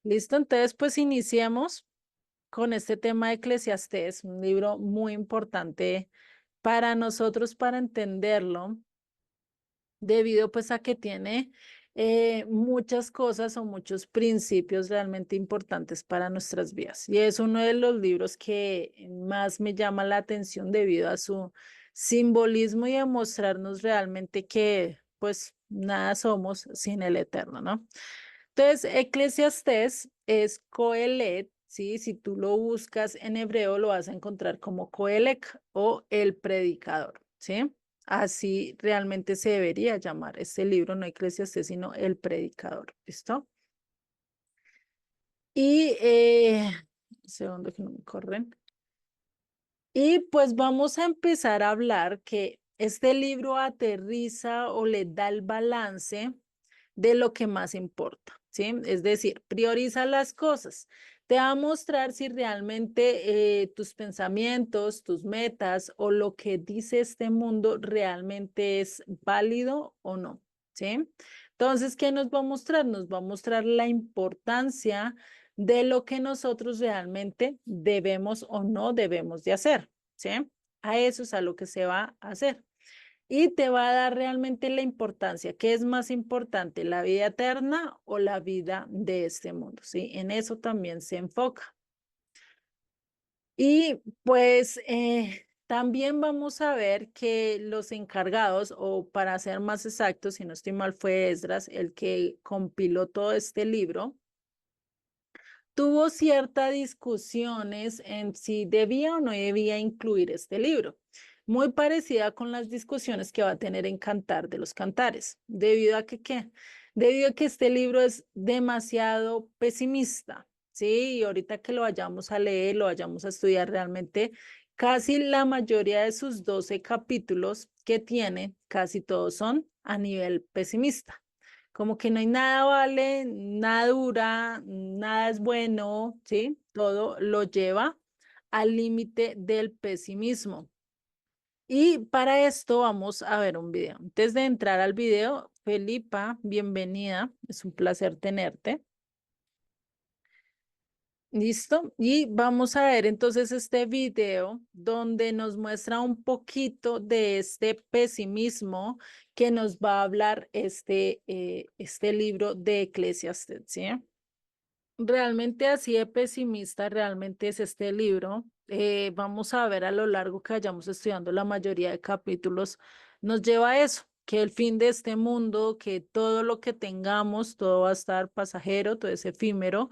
Listo, entonces pues iniciemos con este tema de Eclesiastés, un libro muy importante para nosotros para entenderlo, debido pues a que tiene muchas cosas o muchos principios realmente importantes para nuestras vidas. Y es uno de los libros que más me llama la atención debido a su simbolismo y a mostrarnos realmente que pues nada somos sin el Eterno, ¿no? Entonces, Eclesiastés es Coelet, ¿sí? Si tú lo buscas en hebreo, lo vas a encontrar como Coelec o el predicador, ¿sí? Así realmente se debería llamar este libro, no Eclesiastés, sino el predicador, ¿listo? Y, un segundo que no me corren. Y pues vamos a empezar a hablar que este libro aterriza o le da el balance de lo que más importa, ¿sí? Es decir, prioriza las cosas. Te va a mostrar si realmente tus pensamientos, tus metas o lo que dice este mundo realmente es válido o no, ¿sí? Entonces, ¿qué nos va a mostrar? Nos va a mostrar la importancia de lo que nosotros realmente debemos o no debemos de hacer, ¿sí? A eso es a lo que se va a hacer. Y te va a dar realmente la importancia. ¿Qué es más importante, la vida eterna o la vida de este mundo? ¿Sí? En eso también se enfoca. Y pues también vamos a ver que los encargados, o para ser más exactos, si no estoy mal, fue Esdras el que compiló todo este libro, tuvo ciertas discusiones en si debía o no debía incluir este libro, muy parecida con las discusiones que va a tener en Cantar de los Cantares, debido a que, ¿qué? Debido a que este libro es demasiado pesimista, ¿sí? Y ahorita que lo vayamos a leer, lo vayamos a estudiar realmente, casi la mayoría de sus 12 capítulos que tiene, casi todos son a nivel pesimista. Como que no hay nada vale, nada dura, nada es bueno, ¿sí? Todo lo lleva al límite del pesimismo. Y para esto vamos a ver un video. Antes de entrar al video, Felipa, bienvenida. Es un placer tenerte. ¿Listo? Y vamos a ver entonces este video donde nos muestra un poquito de este pesimismo que nos va a hablar este libro de Eclesiastes, ¿sí? Realmente así de pesimista realmente es este libro. Vamos a ver a lo largo que vayamos estudiando la mayoría de capítulos, nos lleva a eso, que el fin de este mundo, que todo lo que tengamos, todo va a estar pasajero, todo es efímero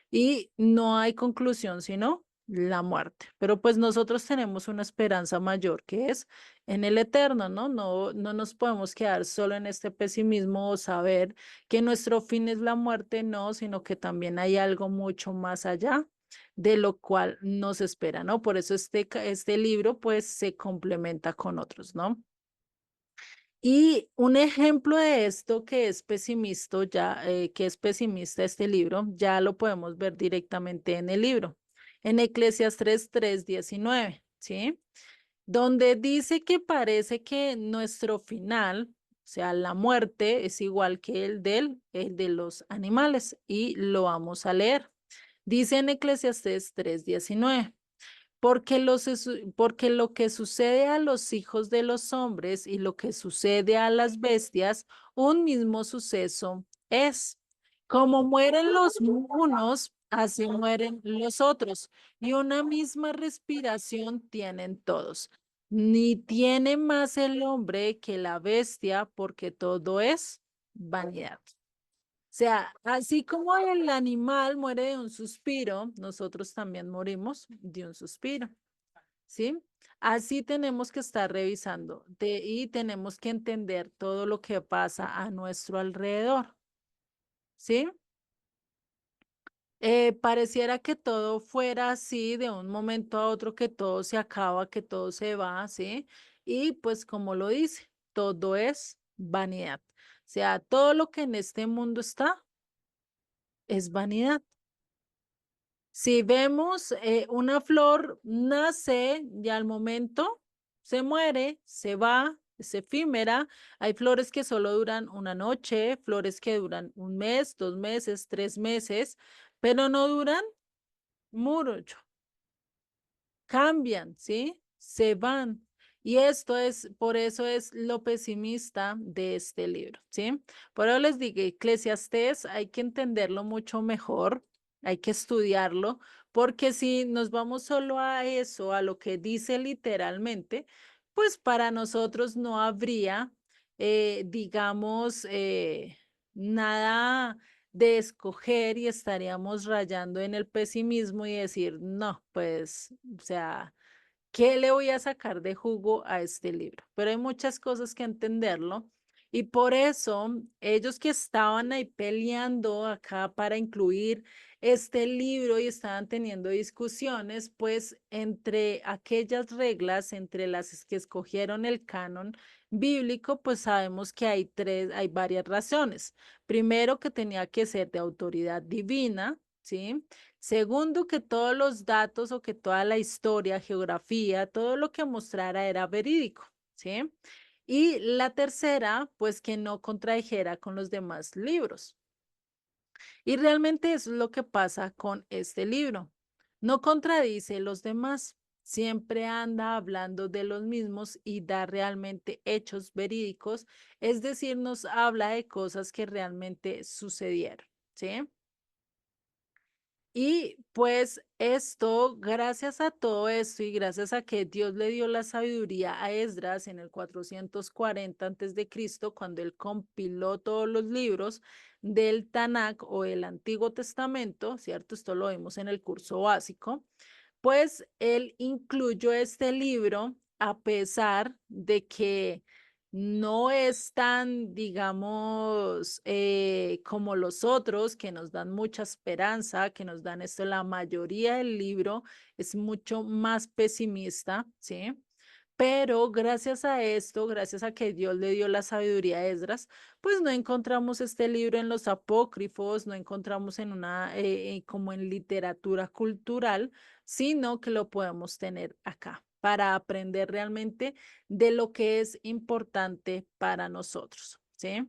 y no hay conclusión sino la muerte. Pero pues nosotros tenemos una esperanza mayor que es en el eterno, ¿no? No nos podemos quedar solo en este pesimismo o saber que nuestro fin es la muerte, no, sino que también hay algo mucho más allá de lo cual nos espera, ¿no? Por eso este libro pues se complementa con otros, ¿no? Y un ejemplo de esto que es pesimista, que es pesimista este libro, ya lo podemos ver directamente en el libro, en Eclesiastes 3:19, ¿sí? Donde dice que parece que nuestro final, o sea, la muerte, es igual que el de los animales, y lo vamos a leer. Dice en Eclesiastés 3:19. Porque lo que sucede a los hijos de los hombres y lo que sucede a las bestias, un mismo suceso es. Como mueren los unos, así mueren los otros. Y una misma respiración tienen todos. Ni tiene más el hombre que la bestia, porque todo es vanidad. O sea, así como el animal muere de un suspiro, nosotros también morimos de un suspiro, ¿sí? Así tenemos que estar revisando y tenemos que entender todo lo que pasa a nuestro alrededor, ¿sí? Pareciera que todo fuera así de un momento a otro, que todo se acaba, que todo se va, ¿sí? Y pues como lo dice, todo es vanidad. O sea, todo lo que en este mundo está es vanidad. Si vemos una flor nace y al momento se muere, se va, es efímera. Hay flores que solo duran una noche, flores que duran un mes, 2 meses, 3 meses, pero no duran mucho, cambian, ¿sí? Se van. Y esto es, por eso es lo pesimista de este libro, ¿sí? Por eso les digo, Eclesiastés hay que entenderlo mucho mejor, hay que estudiarlo, porque si nos vamos solo a eso, a lo que dice literalmente, pues para nosotros no habría, digamos, nada de escoger y estaríamos rayando en el pesimismo y decir, no, pues, o sea, ¿qué le voy a sacar de jugo a este libro? Pero hay muchas cosas que entenderlo y por eso ellos que estaban ahí peleando acá para incluir este libro y estaban teniendo discusiones, pues entre aquellas reglas, entre las que escogieron el canon bíblico, pues sabemos que hay varias razones. Primero, que tenía que ser de autoridad divina, ¿sí? Segundo, que todos los datos o que toda la historia, geografía, todo lo que mostrara era verídico, ¿sí? Y la tercera, pues que no contradijera con los demás libros. Y realmente eso es lo que pasa con este libro. No contradice los demás, siempre anda hablando de los mismos y da realmente hechos verídicos, es decir, nos habla de cosas que realmente sucedieron, ¿sí? Y pues esto, gracias a todo esto y gracias a que Dios le dio la sabiduría a Esdras en el 440 antes de Cristo, cuando él compiló todos los libros del Tanakh o el Antiguo Testamento, ¿cierto? Esto lo vimos en el curso básico, pues él incluyó este libro a pesar de que no es tan, digamos, como los otros que nos dan mucha esperanza, que nos dan esto. La mayoría del libro es mucho más pesimista, ¿sí? Pero gracias a esto, gracias a que Dios le dio la sabiduría a Esdras, pues no encontramos este libro en los apócrifos, no encontramos en una, como en literatura cultural, sino que lo podemos tener acá para aprender realmente de lo que es importante para nosotros, ¿sí?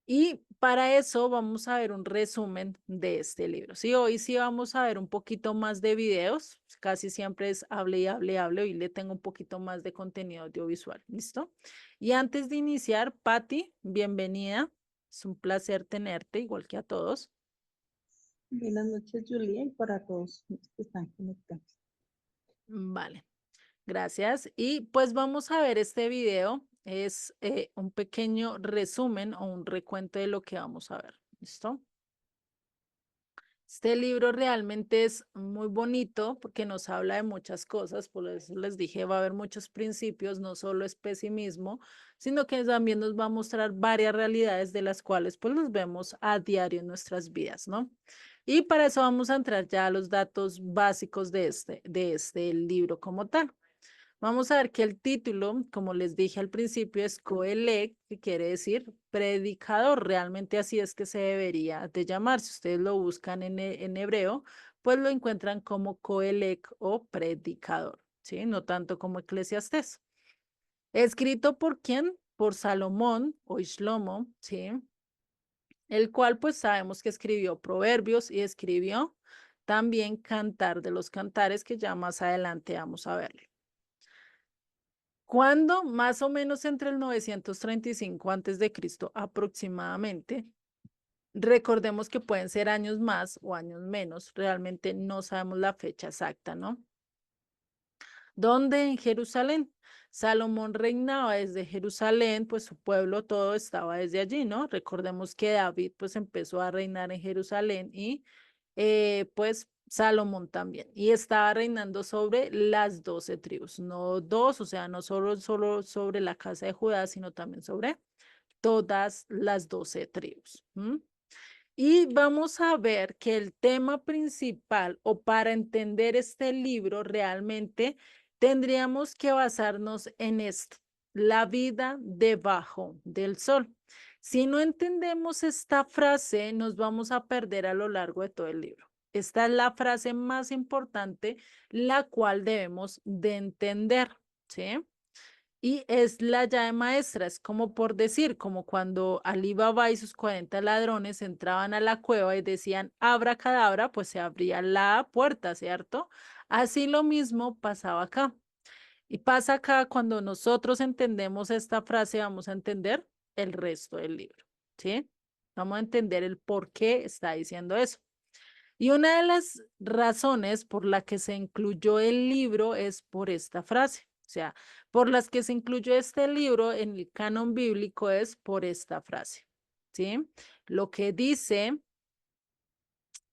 Y para eso vamos a ver un resumen de este libro. Sí, hoy sí vamos a ver un poquito más de videos. Casi siempre es hable y hable y hable. Hoy le tengo un poquito más de contenido audiovisual. ¿Listo? Y antes de iniciar, Patti, bienvenida. Es un placer tenerte, igual que a todos. Buenas noches, Julia, y para todos los que están conectados. Vale, gracias. Y pues vamos a ver este video. Es un pequeño resumen o un recuento de lo que vamos a ver. ¿Listo? Este libro realmente es muy bonito porque nos habla de muchas cosas, por eso les dije, va a haber muchos principios, no solo es pesimismo, sino que también nos va a mostrar varias realidades de las cuales pues los vemos a diario en nuestras vidas, ¿no? Y para eso vamos a entrar ya a los datos básicos de este libro como tal. Vamos a ver que el título, como les dije al principio, es Coelec, que quiere decir predicador. Realmente así es que se debería de llamar. Si ustedes lo buscan en hebreo, pues lo encuentran como Coelec o predicador, ¿sí? No tanto como Eclesiastés. ¿Escrito por quién? Por Salomón o Shlomo, ¿sí? El cual pues sabemos que escribió Proverbios y escribió también Cantar de los Cantares, que ya más adelante vamos a verlo. Cuando más o menos entre el 935 antes de Cristo aproximadamente, recordemos que pueden ser años más o años menos, realmente no sabemos la fecha exacta, ¿no? ¿Dónde? En Jerusalén. Salomón reinaba desde Jerusalén, pues su pueblo todo estaba desde allí, ¿no? Recordemos que David pues empezó a reinar en Jerusalén y pues Salomón también. Y estaba reinando sobre las 12 tribus, no dos, o sea, no solo sobre la casa de Judá, sino también sobre todas las 12 tribus. Y vamos a ver que el tema principal o para entender este libro realmente tendríamos que basarnos en esto, la vida debajo del sol. Si no entendemos esta frase, nos vamos a perder a lo largo de todo el libro. Esta es la frase más importante, la cual debemos de entender, ¿sí? Y es la llave maestra, es como por decir, como cuando Ali Baba y sus 40 ladrones entraban a la cueva y decían abracadabra, pues se abría la puerta, ¿cierto? Así lo mismo pasaba acá. Y pasa acá cuando nosotros entendemos esta frase, vamos a entender el resto del libro, ¿sí? Vamos a entender el por qué está diciendo eso. Y una de las razones por la que se incluyó el libro es por esta frase. O sea, por las que se incluyó este libro en el canon bíblico es por esta frase. ¿Sí? Lo que dice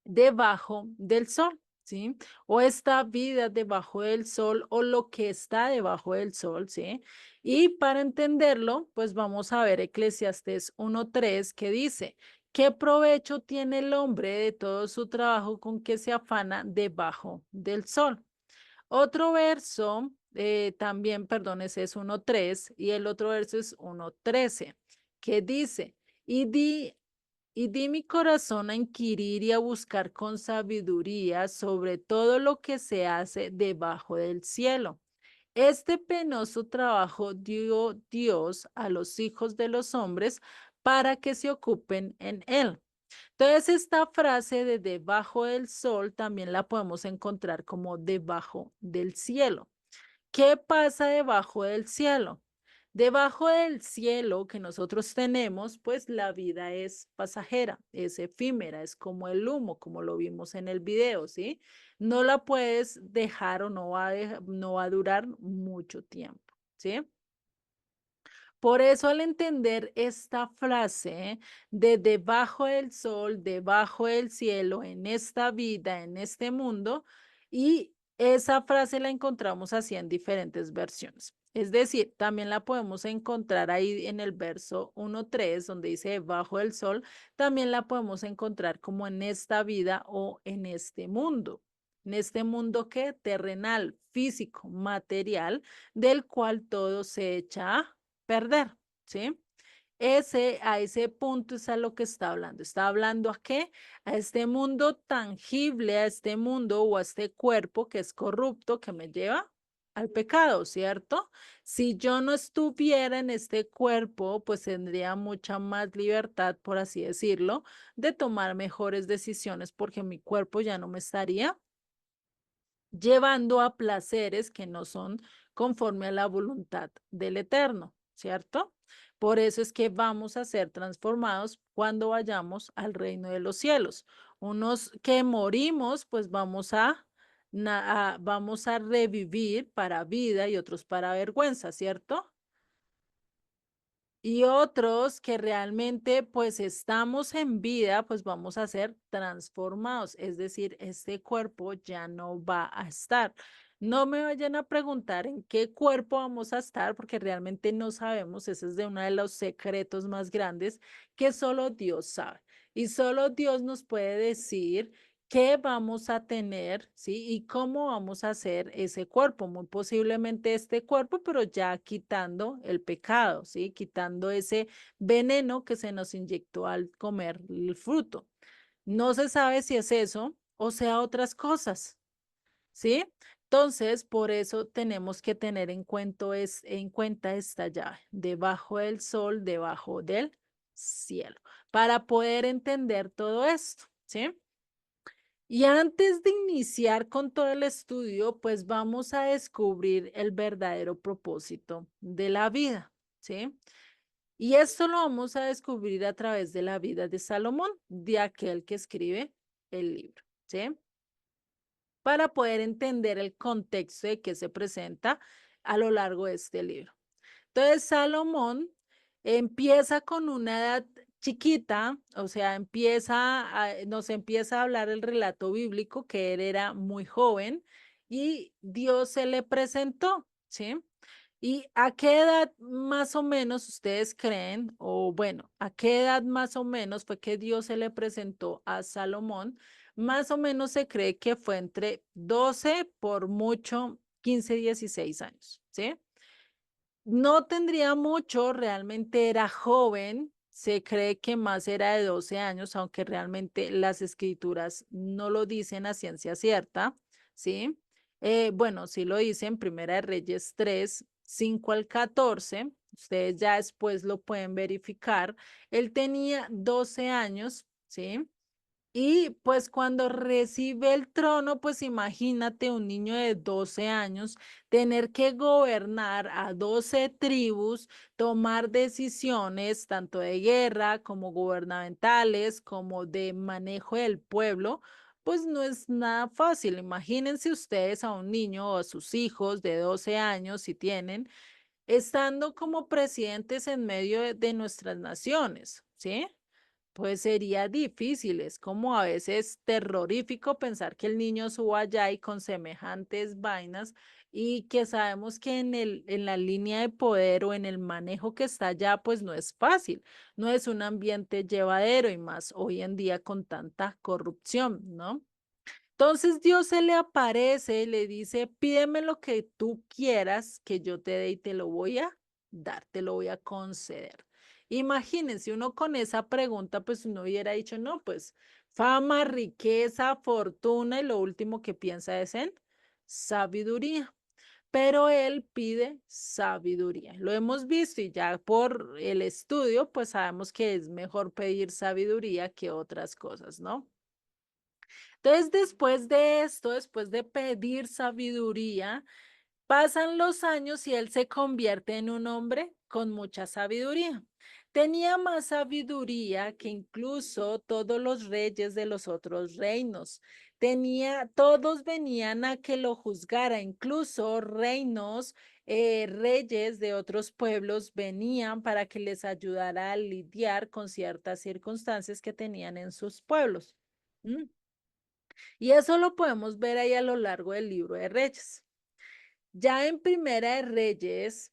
debajo del sol, ¿sí? O esta vida debajo del sol o lo que está debajo del sol, ¿sí? Y para entenderlo, pues vamos a ver Eclesiastés 1:3 que dice, ¿qué provecho tiene el hombre de todo su trabajo con que se afana debajo del sol? Otro verso, también, perdón, ese es 1:3 y el otro verso es 1:13 que dice, y di mi corazón a inquirir y a buscar con sabiduría sobre todo lo que se hace debajo del cielo. Este penoso trabajo dio Dios a los hijos de los hombres para que se ocupen en él. Entonces, esta frase de debajo del sol también la podemos encontrar como debajo del cielo. ¿Qué pasa debajo del cielo? Debajo del cielo que nosotros tenemos, pues la vida es pasajera, es efímera, es como el humo, como lo vimos en el video, ¿sí? No la puedes dejar o no va a durar mucho tiempo, ¿sí? Por eso al entender esta frase de debajo del sol, debajo del cielo, en esta vida, en este mundo, y esa frase la encontramos así en diferentes versiones. Es decir, también la podemos encontrar ahí en el verso 1:3, donde dice debajo del sol, también la podemos encontrar como en esta vida o en este mundo. En este mundo que terrenal, físico, material, del cual todo se echa a perder, ¿sí? A ese punto es a lo que está hablando. ¿Está hablando a qué? A este mundo tangible, a este mundo o a este cuerpo que es corrupto, que me lleva al pecado, ¿cierto? Si yo no estuviera en este cuerpo, pues tendría mucha más libertad, por así decirlo, de tomar mejores decisiones porque mi cuerpo ya no me estaría llevando a placeres que no son conforme a la voluntad del Eterno, ¿cierto? Por eso es que vamos a ser transformados cuando vayamos al reino de los cielos. Unos que morimos, pues vamos a revivir para vida y otros para vergüenza, ¿cierto? Y otros que realmente pues estamos en vida, pues vamos a ser transformados, es decir, este cuerpo ya no va a estar. No me vayan a preguntar en qué cuerpo vamos a estar, porque realmente no sabemos, ese es de uno de los secretos más grandes que solo Dios sabe. Y solo Dios nos puede decir qué vamos a tener, ¿sí? Y cómo vamos a hacer ese cuerpo, muy posiblemente este cuerpo, pero ya quitando el pecado, ¿sí? Quitando ese veneno que se nos inyectó al comer el fruto. No se sabe si es eso o sea otras cosas, ¿sí? Entonces, por eso tenemos que tener en cuenta esta llave, debajo del sol, debajo del cielo, para poder entender todo esto, ¿sí? Y antes de iniciar con todo el estudio, pues vamos a descubrir el verdadero propósito de la vida, ¿sí? Y esto lo vamos a descubrir a través de la vida de Salomón, de aquel que escribe el libro, ¿sí? Para poder entender el contexto de que se presenta a lo largo de este libro. Entonces, Salomón empieza con una edad chiquita, o sea, nos empieza a hablar el relato bíblico que él era muy joven y Dios se le presentó, ¿sí? ¿Y a qué edad más o menos ustedes creen, o bueno, a qué edad más o menos fue que Dios se le presentó a Salomón? Más o menos se cree que fue entre 12 por mucho, 15, 16 años, ¿sí? No tendría mucho, realmente era joven, se cree que más era de 12 años, aunque realmente las escrituras no lo dicen a ciencia cierta, ¿sí? Bueno, sí lo dicen, Primera de Reyes 3, 5 al 14, ustedes ya después lo pueden verificar, él tenía 12 años, ¿sí? Y pues cuando recibe el trono, pues imagínate un niño de 12 años tener que gobernar a 12 tribus, tomar decisiones tanto de guerra como gubernamentales, como de manejo del pueblo, pues no es nada fácil. Imagínense ustedes a un niño o a sus hijos de 12 años, si tienen, estando como presidentes en medio de nuestras naciones, ¿sí? Pues sería difícil, es como a veces terrorífico pensar que el niño suba allá y con semejantes vainas y que sabemos que en la línea de poder o en el manejo que está allá, pues no es fácil, no es un ambiente llevadero y más hoy en día con tanta corrupción, ¿no? Entonces Dios se le aparece y le dice, pídeme lo que tú quieras que yo te dé y te lo voy a dar, te lo voy a conceder. Imagínense, uno con esa pregunta, pues uno hubiera dicho, no, pues fama, riqueza, fortuna y lo último que piensa es en sabiduría. Pero él pide sabiduría. Lo hemos visto y ya por el estudio, pues sabemos que es mejor pedir sabiduría que otras cosas, ¿no? Entonces, después de esto, después de pedir sabiduría, pasan los años y él se convierte en un hombre con mucha sabiduría. Tenía más sabiduría que incluso todos los reyes de los otros reinos. Todos venían a que lo juzgara, incluso reinos, reyes de otros pueblos venían para que les ayudara a lidiar con ciertas circunstancias que tenían en sus pueblos. ¿Mm? Y eso lo podemos ver ahí a lo largo del libro de Reyes. Ya en Primera de Reyes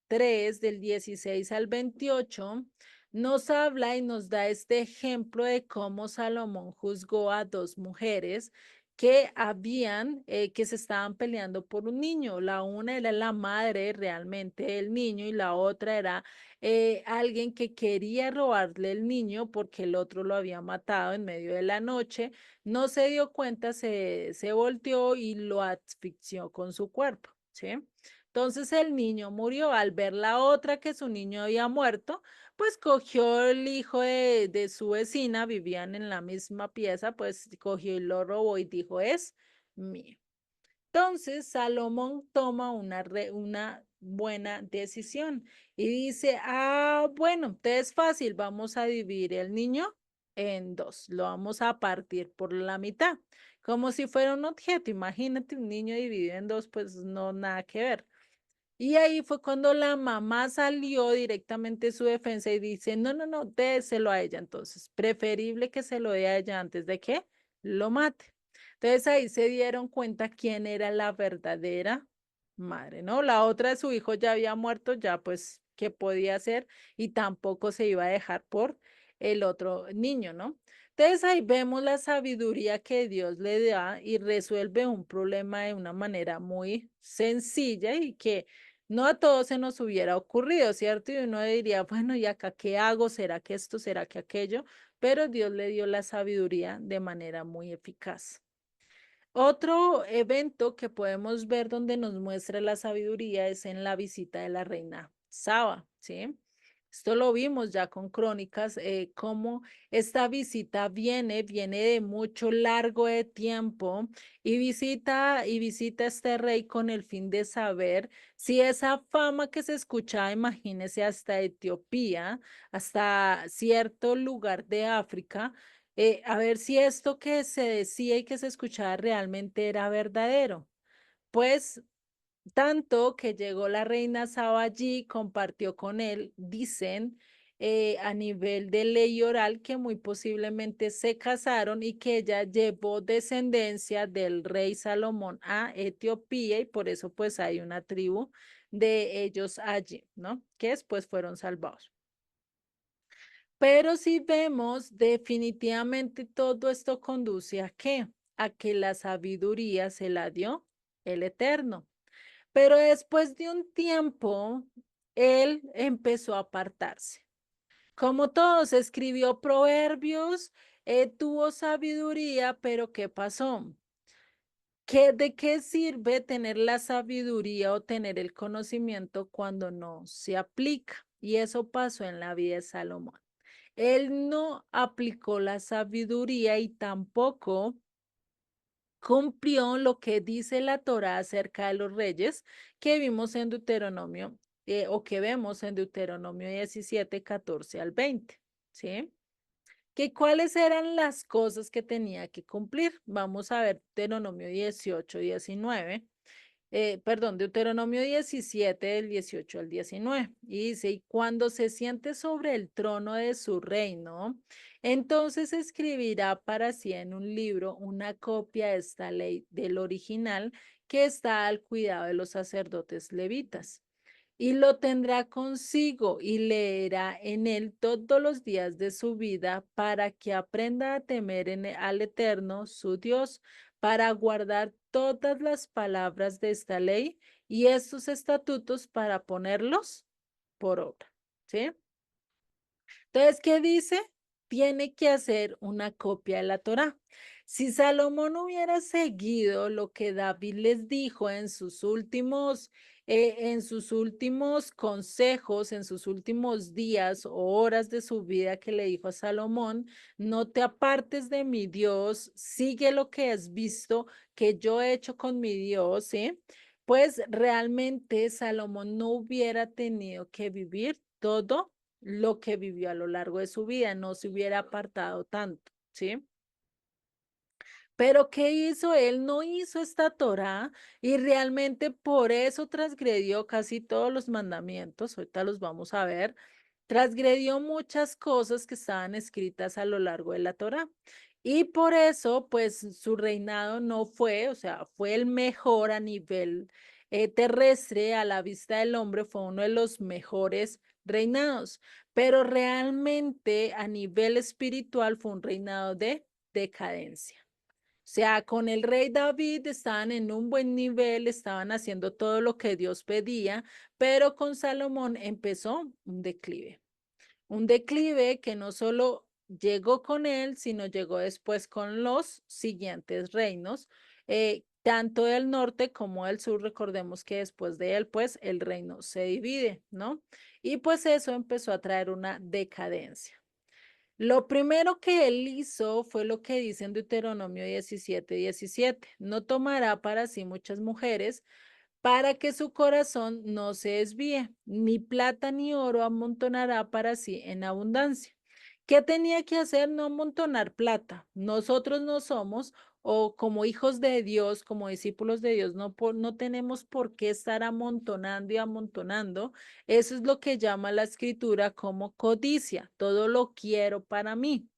3, del 16 al 28, nos habla y nos da este ejemplo de cómo Salomón juzgó a dos mujeres que se estaban peleando por un niño. La una era la madre realmente del niño y la otra era alguien que quería robarle el niño porque el otro lo había matado en medio de la noche. No se dio cuenta, se volteó y lo asfixió con su cuerpo, ¿sí? Entonces el niño murió. Al ver la otra que su niño había muerto, pues cogió el hijo de su vecina, vivían en la misma pieza, pues cogió y lo robó y dijo, es mío. Entonces Salomón toma una buena decisión y dice, bueno, entonces fácil, vamos a dividir el niño en dos, lo vamos a partir por la mitad, como si fuera un objeto. Imagínate un niño dividido en dos, pues no, nada que ver. Y ahí fue cuando la mamá salió directamente en su defensa y dice, no, no, no, déselo a ella. Entonces, preferible que se lo dé a ella antes de que lo mate. Entonces ahí se dieron cuenta quién era la verdadera madre, ¿no? La otra de su hijo ya había muerto, ya pues, ¿qué podía hacer? Y tampoco se iba a dejar por el otro niño, ¿no? Entonces ahí vemos la sabiduría que Dios le da y resuelve un problema de una manera muy sencilla y que no a todos se nos hubiera ocurrido, ¿cierto? Y uno diría, bueno, ¿y acá qué hago? ¿Será que esto? ¿Será que aquello? Pero Dios le dio la sabiduría de manera muy eficaz. Otro evento que podemos ver donde nos muestra la sabiduría es en la visita de la reina Saba, ¿sí? Esto lo vimos ya con Crónicas, cómo esta visita viene de mucho largo de tiempo y visita a este rey con el fin de saber si esa fama que se escuchaba, imagínese, hasta Etiopía, hasta cierto lugar de África, a ver si esto que se decía y que se escuchaba realmente era verdadero. Pues tanto que llegó la reina Saba allí, compartió con él, dicen, a nivel de ley oral que muy posiblemente se casaron y que ella llevó descendencia del rey Salomón a Etiopía y por eso pues hay una tribu de ellos allí, ¿no? Que después fueron salvados. Pero si vemos, definitivamente todo esto conduce a qué? A que la sabiduría se la dio el Eterno. Pero después de un tiempo, él empezó a apartarse. Como todos, escribió proverbios, tuvo sabiduría, pero ¿qué pasó? ¿De qué sirve tener la sabiduría o tener el conocimiento cuando no se aplica? Y eso pasó en la vida de Salomón. Él no aplicó la sabiduría y tampoco cumplió lo que dice la Torá acerca de los reyes que vimos en Deuteronomio o que vemos en Deuteronomio 17, 14 al 20, ¿sí? ¿Que cuáles eran las cosas que tenía que cumplir? Vamos a ver Deuteronomio 18, 19. Perdón, Deuteronomio 17, del 18 al 19. Y dice, y cuando se siente sobre el trono de su reino, entonces escribirá para sí en un libro una copia de esta ley del original que está al cuidado de los sacerdotes levitas y lo tendrá consigo y leerá en él todos los días de su vida para que aprenda a temer al Eterno, su Dios, para guardar todas las palabras de esta ley y estos estatutos para ponerlos por obra. ¿Sí? Entonces, ¿qué dice? Tiene que hacer una copia de la Torá. Si Salomón hubiera seguido lo que David les dijo en sus últimos consejos, en sus últimos días o horas de su vida que le dijo a Salomón, no te apartes de mi Dios, sigue lo que has visto que yo he hecho con mi Dios, ¿sí? Pues realmente Salomón no hubiera tenido que vivir todo lo que vivió a lo largo de su vida, no se hubiera apartado tanto, ¿sí? Pero ¿qué hizo? Él no hizo esta Torá y realmente por eso transgredió casi todos los mandamientos, ahorita los vamos a ver, transgredió muchas cosas que estaban escritas a lo largo de la Torá. Y por eso, pues su reinado no fue, o sea, fue el mejor a nivel terrestre, a la vista del hombre, fue uno de los mejores reinados, pero realmente a nivel espiritual fue un reinado de decadencia. O sea, con el rey David estaban en un buen nivel, estaban haciendo todo lo que Dios pedía, pero con Salomón empezó un declive que no solo llegó con él, sino llegó después con los siguientes reinos, tanto del norte como del sur. Recordemos que después de él, pues el reino se divide, ¿no? Y pues eso empezó a traer una decadencia. Lo primero que él hizo fue lo que dice en Deuteronomio 17, 17. No tomará para sí muchas mujeres para que su corazón no se desvíe, ni plata ni oro amontonará para sí en abundancia. ¿Qué tenía que hacer? No amontonar plata. Nosotros no somos, o como hijos de Dios, como discípulos de Dios, no tenemos por qué estar amontonando y amontonando. Eso es lo que llama la escritura como codicia. Todo lo quiero para mí.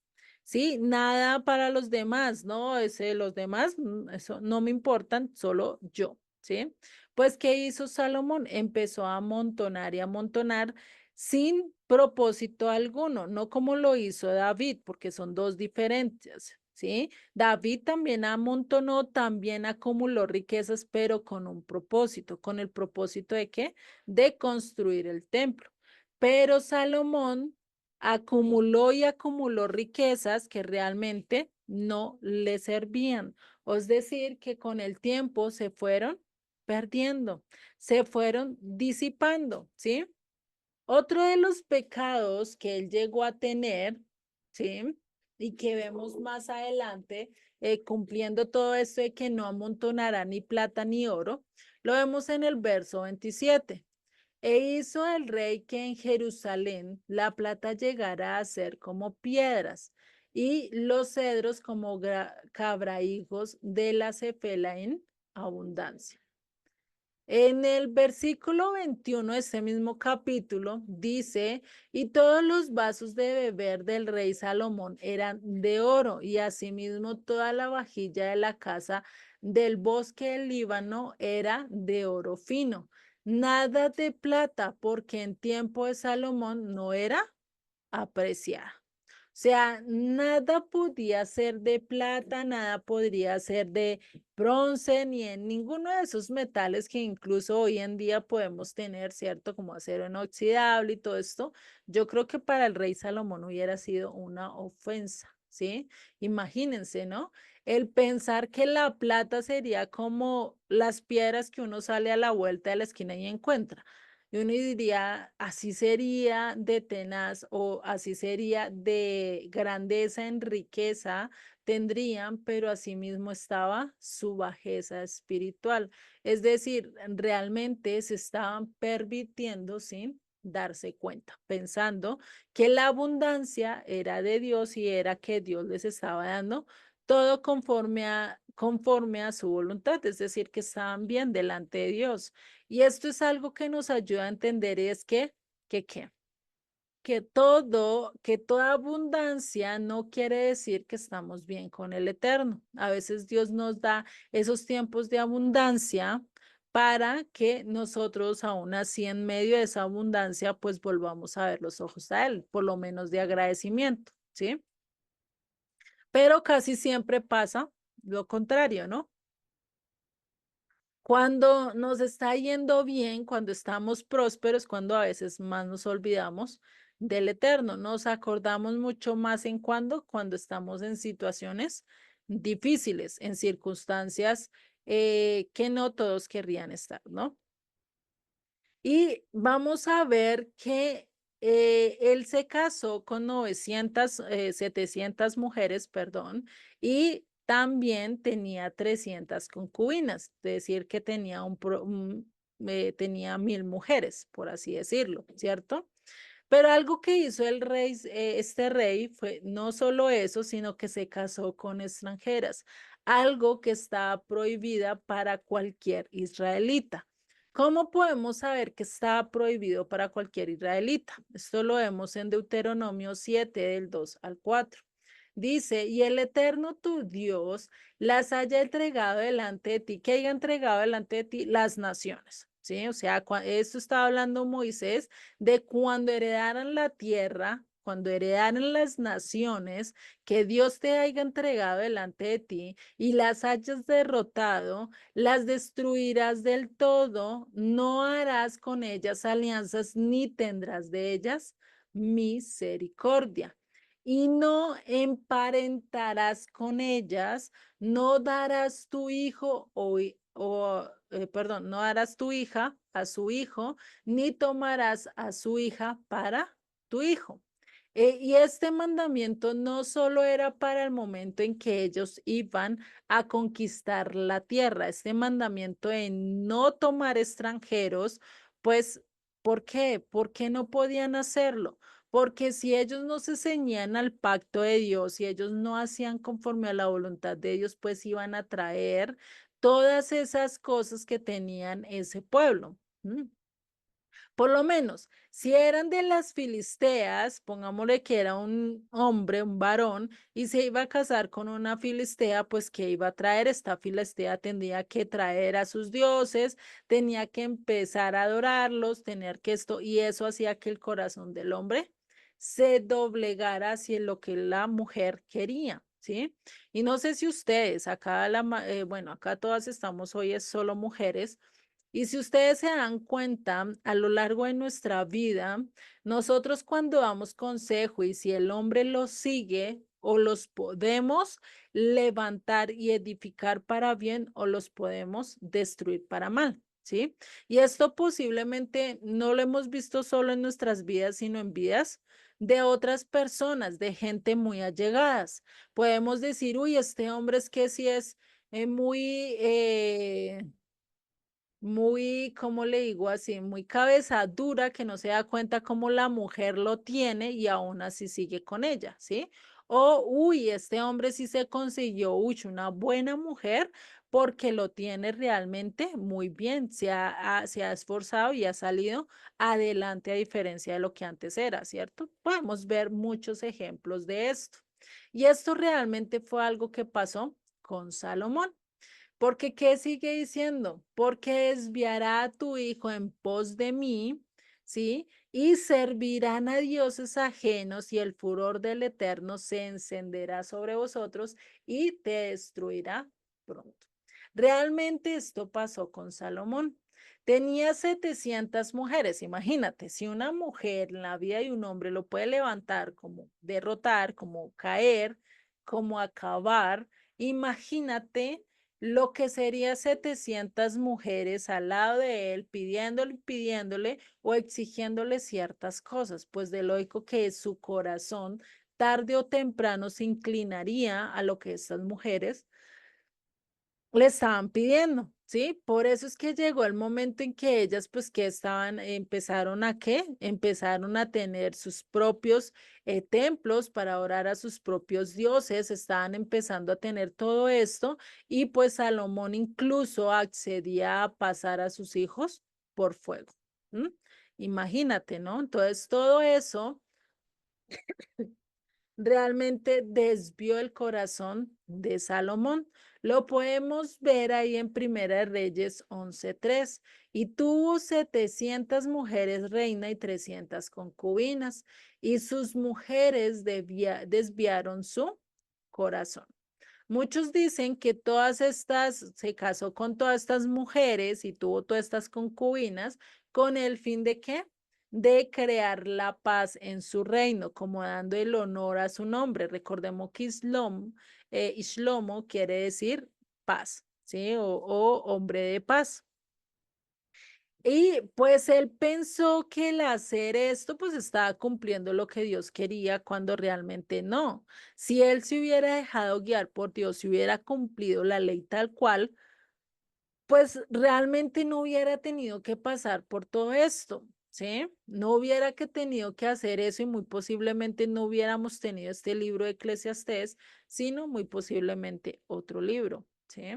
¿Sí? Nada para los demás, ¿no? Los demás, eso no me importan, solo yo, ¿sí? Pues, ¿qué hizo Salomón? Empezó a amontonar y amontonar sin propósito alguno, no como lo hizo David, porque son dos diferentes, ¿sí? David también amontonó, también acumuló riquezas, pero con un propósito. ¿Con el propósito de qué? De construir el templo. Pero Salomón acumuló y acumuló riquezas que realmente no le servían. Es decir, que con el tiempo se fueron perdiendo, se fueron disipando, ¿sí? Otro de los pecados que él llegó a tener, ¿sí? Y que vemos más adelante, cumpliendo todo esto de que no amontonará ni plata ni oro, lo vemos en el verso 27. E hizo el rey que en Jerusalén la plata llegara a ser como piedras y los cedros como cabrahigos de la cefela en abundancia. En el versículo 21 de este mismo capítulo dice, y todos los vasos de beber del rey Salomón eran de oro, y asimismo toda la vajilla de la casa del bosque del Líbano era de oro fino. Nada de plata, porque en tiempo de Salomón no era apreciada. O sea, nada podía ser de plata, nada podría ser de bronce, ni en ninguno de esos metales que incluso hoy en día podemos tener, ¿cierto? Como acero inoxidable y todo esto. Yo creo que para el rey Salomón hubiera sido una ofensa, ¿sí? Imagínense, ¿no? El pensar que la plata sería como las piedras que uno sale a la vuelta de la esquina y encuentra. Y uno diría, así sería de tenaz o así sería de grandeza en riqueza tendrían, pero asimismo estaba su bajeza espiritual. Es decir, realmente se estaban permitiendo sin darse cuenta, pensando que la abundancia era de Dios y era que Dios les estaba dando todo conforme a su voluntad, es decir, que estaban bien delante de Dios. Y esto es algo que nos ayuda a entender, es ¿qué? Que toda abundancia no quiere decir que estamos bien con el Eterno. A veces Dios nos da esos tiempos de abundancia para que nosotros, aún así en medio de esa abundancia, pues volvamos a ver los ojos a Él, por lo menos de agradecimiento, ¿sí? Pero casi siempre pasa lo contrario, ¿no? Cuando nos está yendo bien, cuando estamos prósperos, cuando a veces más nos olvidamos del eterno. Nos acordamos mucho más cuando estamos en situaciones difíciles, en circunstancias que no todos querrían estar, ¿no? Y vamos a ver que él se casó con 700 mujeres, perdón, y también tenía 300 concubinas, es decir, que tenía, tenía 1000 mujeres, por así decirlo, ¿cierto? Pero algo que hizo el rey, este rey, fue no solo eso, sino que se casó con extranjeras, algo que está prohibida para cualquier israelita. ¿Cómo podemos saber que está prohibido para cualquier israelita? Esto lo vemos en Deuteronomio 7, del 2 al 4. Dice, y el eterno tu Dios las haya entregado delante de ti, que haya entregado delante de ti las naciones. ¿Sí? O sea, esto estaba hablando Moisés de cuando heredaran la tierra, cuando heredaran las naciones, que Dios te haya entregado delante de ti y las hayas derrotado, las destruirás del todo, no harás con ellas alianzas ni tendrás de ellas misericordia. Y no emparentarás con ellas, no darás tu hijo perdón, no darás tu hija a su hijo, ni tomarás a su hija para tu hijo. Y este mandamiento no solo era para el momento en que ellos iban a conquistar la tierra, este mandamiento de no tomar extranjeros, pues, ¿por qué? ¿Por qué no podían hacerlo? Porque si ellos no se ceñían al pacto de Dios, si ellos no hacían conforme a la voluntad de Dios, pues iban a traer todas esas cosas que tenían ese pueblo. Por lo menos, si eran de las filisteas, pongámosle que era un hombre, un varón, y se iba a casar con una filistea, pues ¿qué iba a traer? Esta filistea tendría que traer a sus dioses, tenía que empezar a adorarlos, tener que esto, y eso hacía que el corazón del hombre se doblegara hacia lo que la mujer quería. ¿Sí? Y no sé si ustedes, bueno, acá todas estamos hoy es solo mujeres, y si ustedes se dan cuenta, a lo largo de nuestra vida, nosotros cuando damos consejo y si el hombre los sigue, o los podemos levantar y edificar para bien o los podemos destruir para mal, ¿sí? Y esto posiblemente no lo hemos visto solo en nuestras vidas, sino en vidas de otras personas, de gente muy allegadas. Podemos decir, uy, este hombre es que sí es muy, ¿cómo le digo así? Muy cabeza dura que no se da cuenta cómo la mujer lo tiene y aún así sigue con ella, ¿sí? O, uy, este hombre sí se consiguió, uy, una buena mujer porque lo tiene realmente muy bien, se ha esforzado y ha salido adelante a diferencia de lo que antes era, ¿cierto? Podemos ver muchos ejemplos de esto. Y esto realmente fue algo que pasó con Salomón. Porque, ¿qué sigue diciendo? Porque desviará a tu hijo en pos de mí, ¿sí? Y servirán a dioses ajenos y el furor del Eterno se encenderá sobre vosotros y te destruirá pronto. Realmente esto pasó con Salomón. Tenía 700 mujeres. Imagínate, si una mujer en la vida de un hombre lo puede levantar como derrotar, como caer, como acabar. Imagínate lo que sería 700 mujeres al lado de él pidiéndole o exigiéndole ciertas cosas, pues de lógico que su corazón tarde o temprano se inclinaría a lo que estas mujeres le estaban pidiendo, ¿sí? Por eso es que llegó el momento en que ellas, pues, que estaban, empezaron a qué? Empezaron a tener sus propios templos para orar a sus propios dioses, estaban empezando a tener todo esto y pues Salomón incluso accedía a pasar a sus hijos por fuego. ¿M? Imagínate, ¿no? Entonces, todo eso realmente desvió el corazón de Salomón. Lo podemos ver ahí en Primera de Reyes 11:3. Y tuvo 700 mujeres reina y 300 concubinas, y sus mujeres desviaron su corazón. Muchos dicen que todas estas, se casó con todas estas mujeres y tuvo todas estas concubinas con el fin de ¿qué? De crear la paz en su reino, como dando el honor a su nombre. Recordemos que Ishlomo quiere decir paz, ¿sí? O hombre de paz. Y pues él pensó que el hacer esto pues estaba cumpliendo lo que Dios quería cuando realmente no. Si él se hubiera dejado guiar por Dios, si hubiera cumplido la ley tal cual, pues realmente no hubiera tenido que pasar por todo esto, ¿sí? No hubiera que tenido que hacer eso y muy posiblemente no hubiéramos tenido este libro de Eclesiastés, sino muy posiblemente otro libro, ¿sí?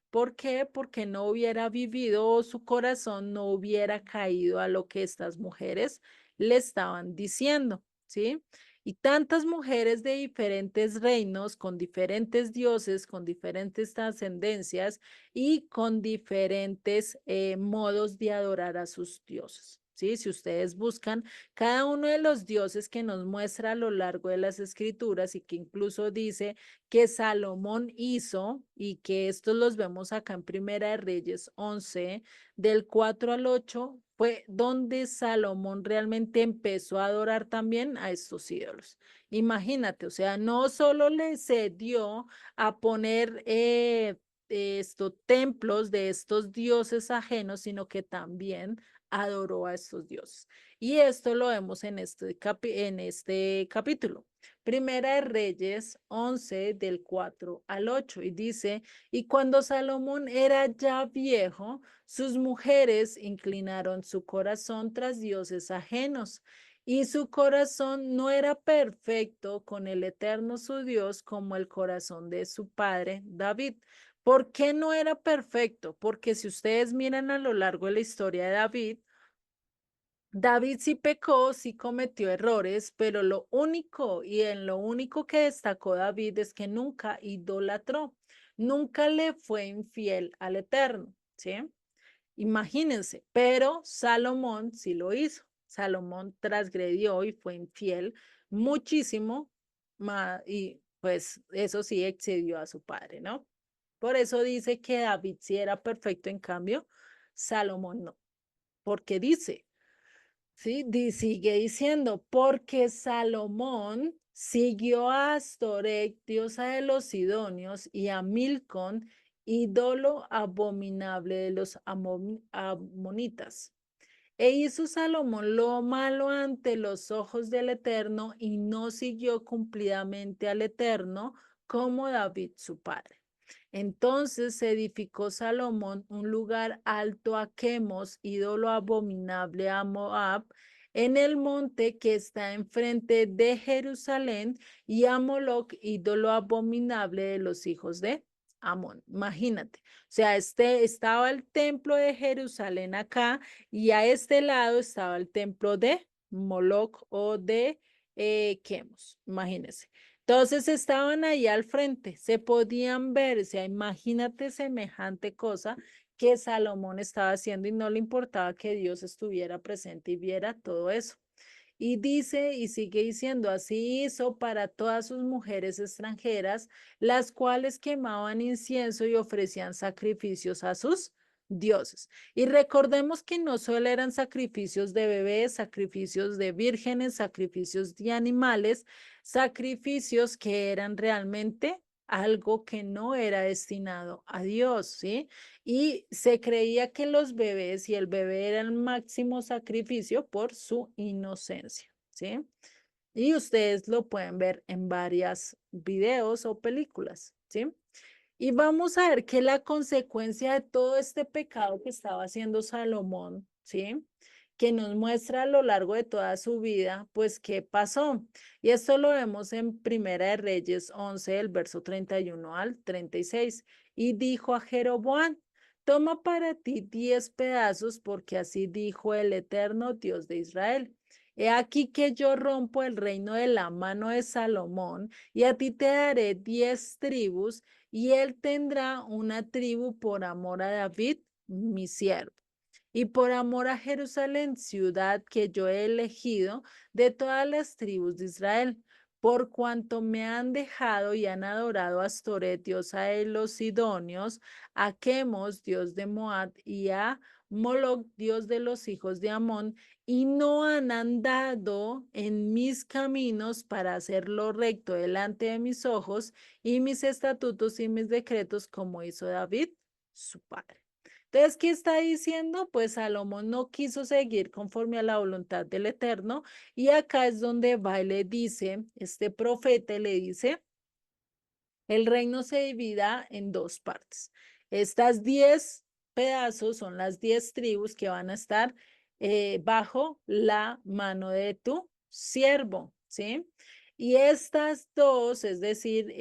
¿Por qué? Porque no hubiera vivido o su corazón no hubiera caído a lo que estas mujeres le estaban diciendo, ¿sí? Y tantas mujeres de diferentes reinos, con diferentes dioses, con diferentes trascendencias y con diferentes modos de adorar a sus dioses. ¿Sí? Si ustedes buscan cada uno de los dioses que nos muestra a lo largo de las escrituras y que incluso dice que Salomón hizo y que estos los vemos acá en Primera de Reyes 11, del 4 al 8, fue donde Salomón realmente empezó a adorar también a estos ídolos. Imagínate, o sea, no solo le cedió a poner estos templos de estos dioses ajenos, sino que también adoró a estos dioses. Y esto lo vemos en este capítulo. Primera de Reyes 11 del 4 al 8 y dice, y cuando Salomón era ya viejo, sus mujeres inclinaron su corazón tras dioses ajenos y su corazón no era perfecto con el eterno su Dios como el corazón de su padre David. ¿Por qué no era perfecto? Porque si ustedes miran a lo largo de la historia de David, David sí pecó, sí cometió errores, pero lo único y en lo único que destacó David es que nunca idolatró, nunca le fue infiel al Eterno, ¿sí? Imagínense, pero Salomón sí lo hizo. Salomón transgredió y fue infiel muchísimo y pues eso sí excedió a su padre, ¿no? Por eso dice que David sí era perfecto, en cambio, Salomón no, porque dice, ¿sí? Sigue diciendo, porque Salomón siguió a Astoret, diosa de los Sidonios, y a Milcón, ídolo abominable de los amonitas. E hizo Salomón lo malo ante los ojos del Eterno y no siguió cumplidamente al Eterno como David su padre. Entonces se edificó Salomón un lugar alto a Quemos, ídolo abominable a Moab, en el monte que está enfrente de Jerusalén, y a Moloc, ídolo abominable de los hijos de Amón. Imagínate. O sea, estaba el templo de Jerusalén acá y a este lado estaba el templo de Moloc o de Quemos. Imagínense. Entonces estaban ahí al frente, se podían ver, o sea, imagínate semejante cosa que Salomón estaba haciendo y no le importaba que Dios estuviera presente y viera todo eso. Y dice y sigue diciendo, así hizo para todas sus mujeres extranjeras, las cuales quemaban incienso y ofrecían sacrificios a sus dioses. Y recordemos que no solo eran sacrificios de bebés, sacrificios de vírgenes, sacrificios de animales, sacrificios que eran realmente algo que no era destinado a Dios, ¿sí? Y se creía que los bebés y el bebé era el máximo sacrificio por su inocencia, ¿sí? Y ustedes lo pueden ver en varias videos o películas, ¿sí? Y vamos a ver que la consecuencia de todo este pecado que estaba haciendo Salomón, ¿sí? Que nos muestra a lo largo de toda su vida, pues, ¿qué pasó? Y esto lo vemos en Primera de Reyes 11, el verso 31 al 36. Y dijo a Jeroboam, toma para ti 10 pedazos, porque así dijo el eterno Dios de Israel. He aquí que yo rompo el reino de la mano de Salomón, y a ti te daré 10 tribus, y él tendrá una tribu por amor a David, mi siervo, y por amor a Jerusalén, ciudad que yo he elegido de todas las tribus de Israel, por cuanto me han dejado y han adorado a Astoret, diosa de los sidonios, a Chemos, dios de Moab, y a Moloc, dios de los hijos de Amón, y no han andado en mis caminos para hacer lo recto delante de mis ojos, y mis estatutos y mis decretos, como hizo David, su padre. Entonces, ¿qué está diciendo? Pues Salomón no quiso seguir conforme a la voluntad del Eterno, y acá es donde va y le dice, este profeta le dice, el reino se divida en dos partes. Estas 10 pedazos son las 10 tribus que van a estar bajo la mano de tu siervo, ¿sí? Y estas dos, es decir,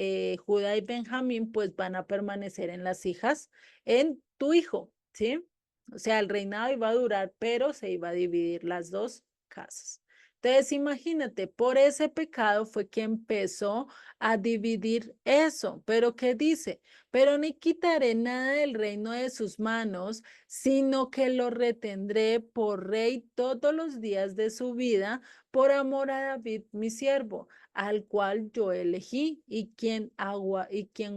Judá y Benjamín, pues van a permanecer en las hijas, en tu hijo, ¿sí? O sea, el reinado iba a durar, pero se iba a dividir las dos casas. Entonces, imagínate, por ese pecado fue que empezó a dividir eso. Pero ¿qué dice? Pero ni quitaré nada del reino de sus manos, sino que lo retendré por rey todos los días de su vida, por amor a David, mi siervo, al cual yo elegí y quien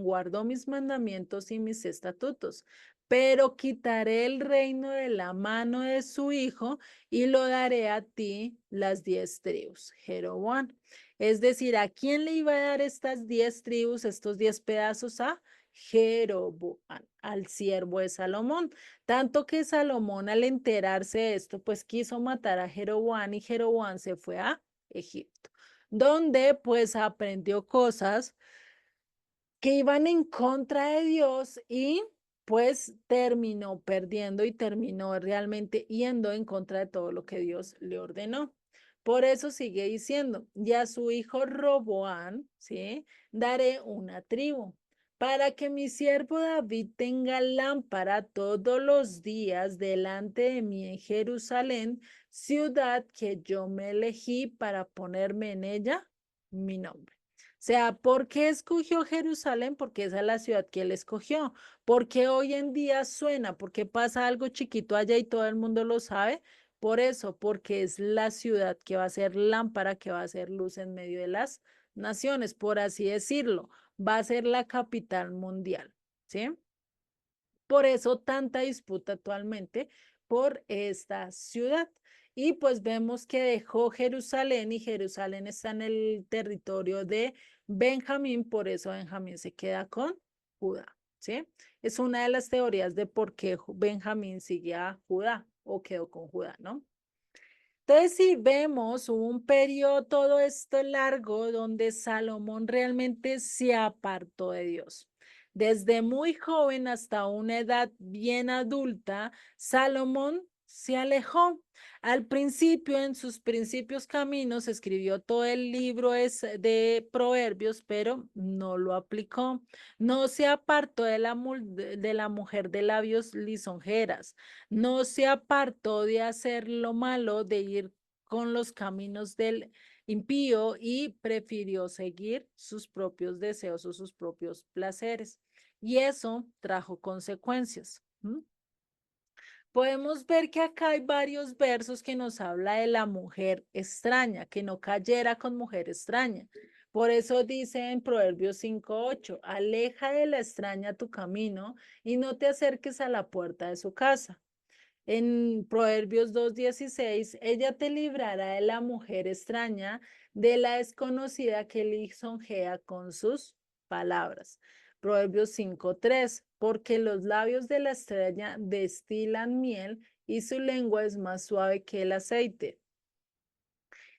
guardó mis mandamientos y mis estatutos. Pero quitaré el reino de la mano de su hijo y lo daré a ti, las 10 tribus. Jeroboam. Es decir, ¿a quién le iba a dar estas 10 tribus, estos 10 pedazos? A Jeroboam, al siervo de Salomón. Tanto que Salomón, al enterarse de esto, pues quiso matar a Jeroboam, y Jeroboam se fue a Egipto, donde pues aprendió cosas que iban en contra de Dios, y pues terminó perdiendo y terminó realmente yendo en contra de todo lo que Dios le ordenó. Por eso sigue diciendo, y a su hijo Roboán, ¿sí? Daré una tribu, para que mi siervo David tenga lámpara todos los días delante de mí en Jerusalén, ciudad que yo me elegí para ponerme en ella mi nombre. O sea, ¿por qué escogió Jerusalén? Porque esa es la ciudad que él escogió. Porque hoy en día suena, porque pasa algo chiquito allá y todo el mundo lo sabe. Por eso, porque es la ciudad que va a ser lámpara, que va a ser luz en medio de las naciones, por así decirlo. Va a ser la capital mundial, ¿sí? Por eso tanta disputa actualmente por esta ciudad. Y pues vemos que dejó Jerusalén, y Jerusalén está en el territorio de Benjamín, por eso Benjamín se queda con Judá, ¿sí? Es una de las teorías de por qué Benjamín sigue a Judá o quedó con Judá, ¿no? Entonces, si vemos un periodo todo esto largo donde Salomón realmente se apartó de Dios. Desde muy joven hasta una edad bien adulta, Salomón se alejó. Al principio, en sus principios caminos, escribió todo el libro de Proverbios, pero no lo aplicó. No se apartó de la mujer de labios lisonjeras, no se apartó de hacer lo malo, de ir con los caminos del impío, y prefirió seguir sus propios deseos o sus propios placeres. Y eso trajo consecuencias. Podemos ver que acá hay varios versos que nos habla de la mujer extraña, que no cayera con mujer extraña. Por eso dice en Proverbios 5:8, aleja de la extraña tu camino y no te acerques a la puerta de su casa. En Proverbios 2:16, ella te librará de la mujer extraña, de la desconocida que lisonjea con sus palabras. Proverbios 5:3, porque los labios de la extraña destilan miel y su lengua es más suave que el aceite.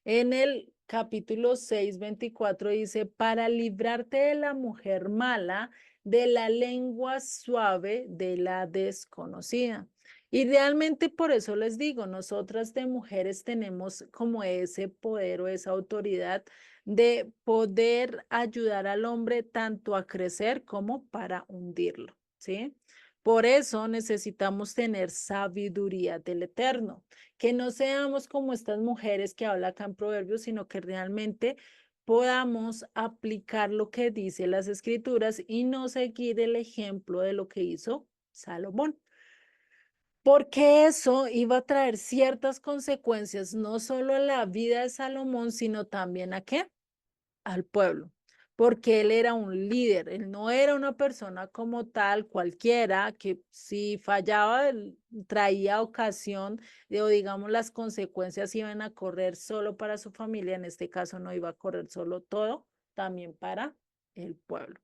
En el capítulo 6:24 dice, para librarte de la mujer mala, de la lengua suave de la desconocida. Y realmente por eso les digo, nosotras de mujeres tenemos como ese poder o esa autoridad de poder ayudar al hombre tanto a crecer como para hundirlo, ¿sí? Por eso necesitamos tener sabiduría del Eterno, que no seamos como estas mujeres que habla acá en Proverbios, sino que realmente podamos aplicar lo que dice las escrituras y no seguir el ejemplo de lo que hizo Salomón. Porque eso iba a traer ciertas consecuencias, no solo a la vida de Salomón, sino también a qué? Al pueblo, porque él era un líder, él no era una persona como tal cualquiera que si fallaba traía ocasión o digamos las consecuencias iban a correr solo para su familia, en este caso no iba a correr solo todo, también para el pueblo.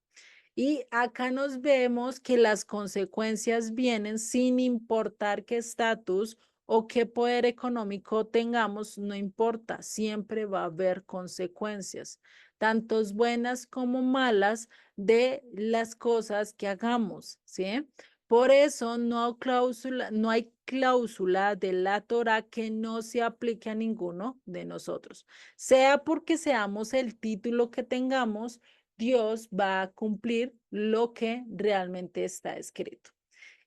Y acá nos vemos que las consecuencias vienen sin importar qué estatus o qué poder económico tengamos, no importa, siempre va a haber consecuencias, tanto buenas como malas, de las cosas que hagamos, ¿sí? Por eso no hay cláusula de la Torah que no se aplique a ninguno de nosotros, sea porque seamos el título que tengamos, Dios va a cumplir lo que realmente está escrito.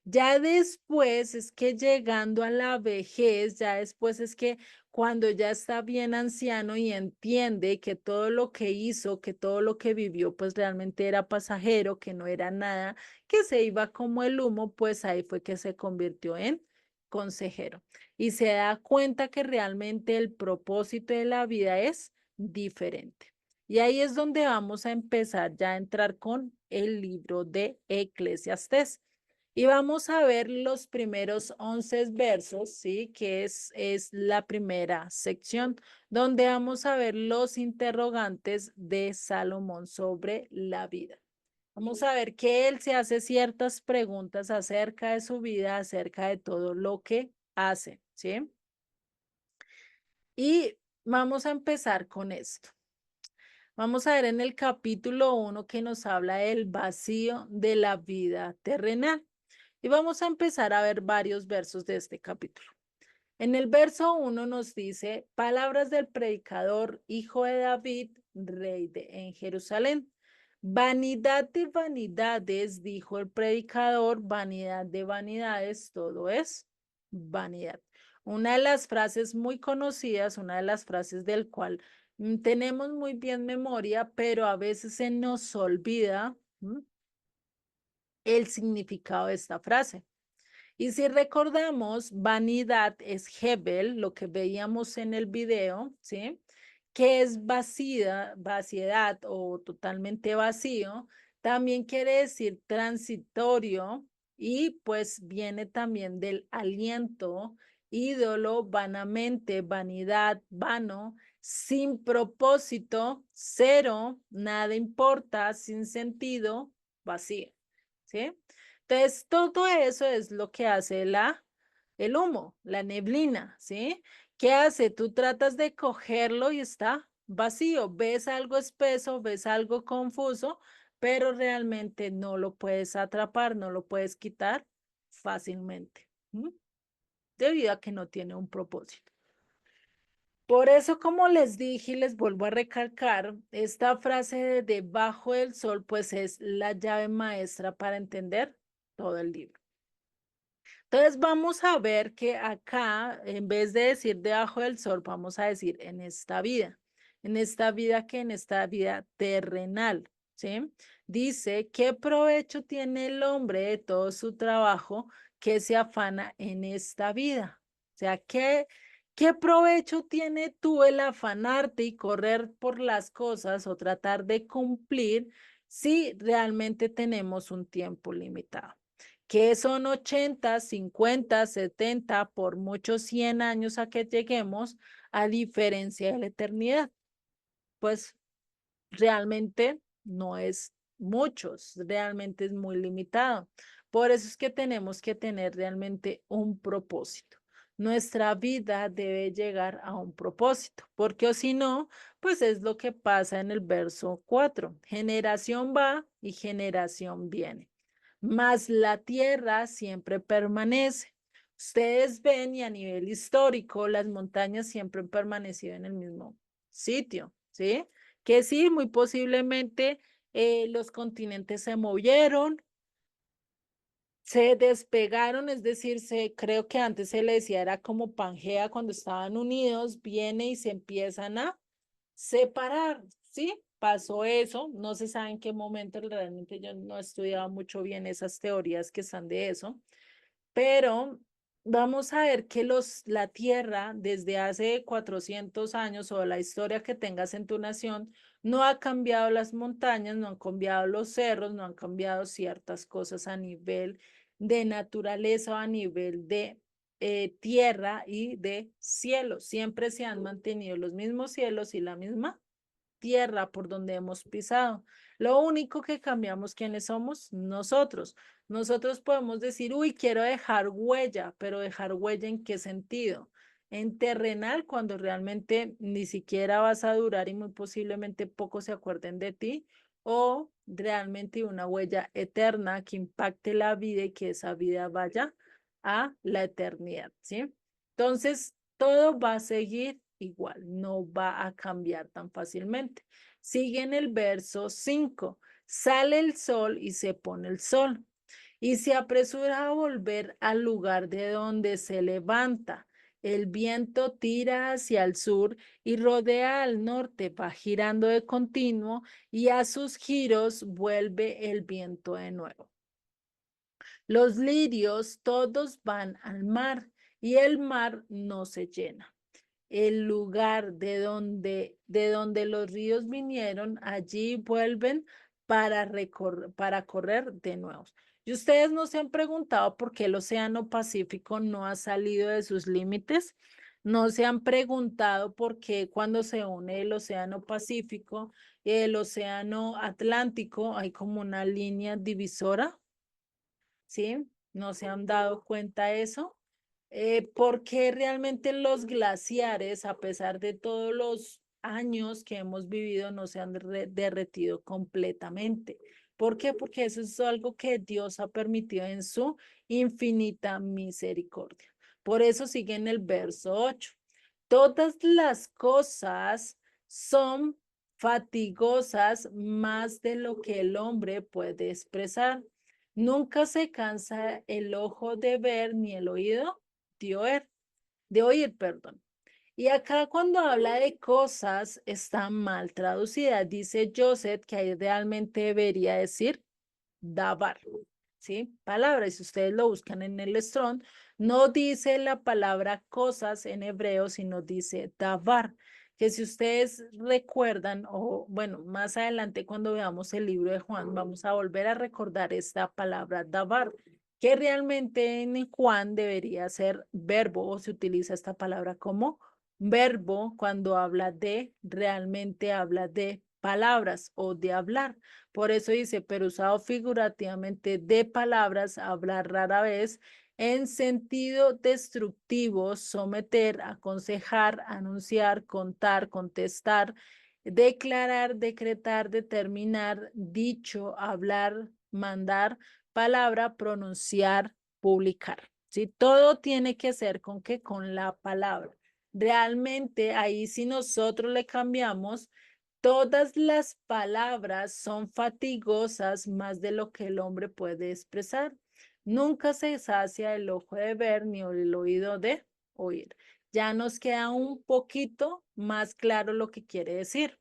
Ya después es que llegando a la vejez, ya después es que cuando ya está bien anciano y entiende que todo lo que hizo, que todo lo que vivió, pues realmente era pasajero, que no era nada, que se iba como el humo, pues ahí fue que se convirtió en consejero y se da cuenta que realmente el propósito de la vida es diferente. Y ahí es donde vamos a empezar ya a entrar con el libro de Eclesiastés. Y vamos a ver los primeros 11 versos, ¿sí? Que es la primera sección, donde vamos a ver los interrogantes de Salomón sobre la vida. Vamos a ver que él se hace ciertas preguntas acerca de su vida, acerca de todo lo que hace, ¿sí? Y vamos a empezar con esto. Vamos a ver en el capítulo 1 que nos habla del vacío de la vida terrenal. Y vamos a empezar a ver varios versos de este capítulo. En el verso 1 nos dice, palabras del predicador, hijo de David, en Jerusalén. Vanidad de vanidades, dijo el predicador, vanidad de vanidades, todo es vanidad. Una de las frases muy conocidas, una de las frases del cual tenemos muy bien memoria, pero a veces se nos olvida el significado de esta frase. Y si recordamos, vanidad es Hebel, lo que veíamos en el video, ¿sí? Que es vaciedad o totalmente vacío. También quiere decir transitorio y pues viene también del aliento, ídolo, vanamente, vanidad, vano, sin propósito, cero, nada importa, sin sentido, vacío, ¿sí? Entonces, todo eso es lo que hace el humo, la neblina, ¿sí? ¿Qué hace? Tú tratas de cogerlo y está vacío. Ves algo espeso, ves algo confuso, pero realmente no lo puedes atrapar, no lo puedes quitar fácilmente, debido a que no tiene un propósito. Por eso, como les dije y les vuelvo a recalcar, esta frase de debajo del sol, pues es la llave maestra para entender todo el libro. Entonces vamos a ver que acá, en vez de decir debajo del sol, vamos a decir en esta vida que en esta vida terrenal, ¿sí? Dice, ¿qué provecho tiene el hombre de todo su trabajo que se afana en esta vida? O sea, ¿Qué provecho tiene tú el afanarte y correr por las cosas o tratar de cumplir si realmente tenemos un tiempo limitado? Que son 80, 50, 70, por muchos 100 años a que lleguemos, a diferencia de la eternidad. Pues realmente no es muchos, realmente es muy limitado. Por eso es que tenemos que tener realmente un propósito. Nuestra vida debe llegar a un propósito, porque o si no, pues es lo que pasa en el verso 4. Generación va y generación viene, mas la tierra siempre permanece. Ustedes ven y a nivel histórico, las montañas siempre han permanecido en el mismo sitio, ¿sí? Que sí, muy posiblemente los continentes se movieron, se despegaron, es decir, creo que antes se le decía era como Pangea cuando estaban unidos, viene y se empiezan a separar, ¿sí? Pasó eso, no se sabe en qué momento, realmente yo no he estudiado mucho bien esas teorías que están de eso, pero vamos a ver que la Tierra desde hace 400 años o la historia que tengas en tu nación, no ha cambiado las montañas, no han cambiado los cerros, no han cambiado ciertas cosas a nivel de naturaleza o a nivel de tierra y de cielo. Siempre se han mantenido los mismos cielos y la misma tierra por donde hemos pisado. Lo único que cambiamos, ¿quiénes somos? Nosotros. Nosotros podemos decir, uy, quiero dejar huella, pero dejar huella ¿en qué sentido? En terrenal, cuando realmente ni siquiera vas a durar y muy posiblemente pocos se acuerden de ti, o realmente una huella eterna que impacte la vida y que esa vida vaya a la eternidad, ¿sí? Entonces, todo va a seguir igual, no va a cambiar tan fácilmente. Sigue en el verso 5, sale el sol y se pone el sol, y se apresura a volver al lugar de donde se levanta. El viento tira hacia el sur y rodea al norte, va girando de continuo y a sus giros vuelve el viento de nuevo. Los lirios todos van al mar y el mar no se llena. El lugar de donde los ríos vinieron, allí vuelven para correr de nuevo. Y ustedes no se han preguntado por qué el Océano Pacífico no ha salido de sus límites. No se han preguntado por qué cuando se une el Océano Pacífico y el Océano Atlántico hay como una línea divisora. ¿Sí? ¿No se han dado cuenta de eso? Porque realmente los glaciares, a pesar de todos los años que hemos vivido, no se han derretido completamente. ¿Por qué? Porque eso es algo que Dios ha permitido en su infinita misericordia. Por eso sigue en el verso 8. Todas las cosas son fatigosas más de lo que el hombre puede expresar. Nunca se cansa el ojo de ver ni el oído de oír, perdón. Y acá cuando habla de cosas está mal traducida. Dice Joseph que ahí realmente debería decir dabar, ¿sí? Palabra, y si ustedes lo buscan en el Strong, no dice la palabra cosas en hebreo, sino dice dabar, que si ustedes recuerdan, o bueno, más adelante cuando veamos el libro de Juan, vamos a volver a recordar esta palabra dabar, que realmente en Juan debería ser verbo, o se utiliza esta palabra como verbo cuando realmente habla de palabras o de hablar. Por eso dice, pero usado figurativamente de palabras, hablar rara vez, en sentido destructivo, someter, aconsejar, anunciar, contar, contestar, declarar, decretar, determinar, dicho, hablar, mandar, palabra, pronunciar, publicar. ¿Sí? Todo tiene que ser con qué, con la palabra. Realmente ahí si nosotros le cambiamos, todas las palabras son fatigosas más de lo que el hombre puede expresar. Nunca se sacia el ojo de ver ni el oído de oír. Ya nos queda un poquito más claro lo que quiere decir.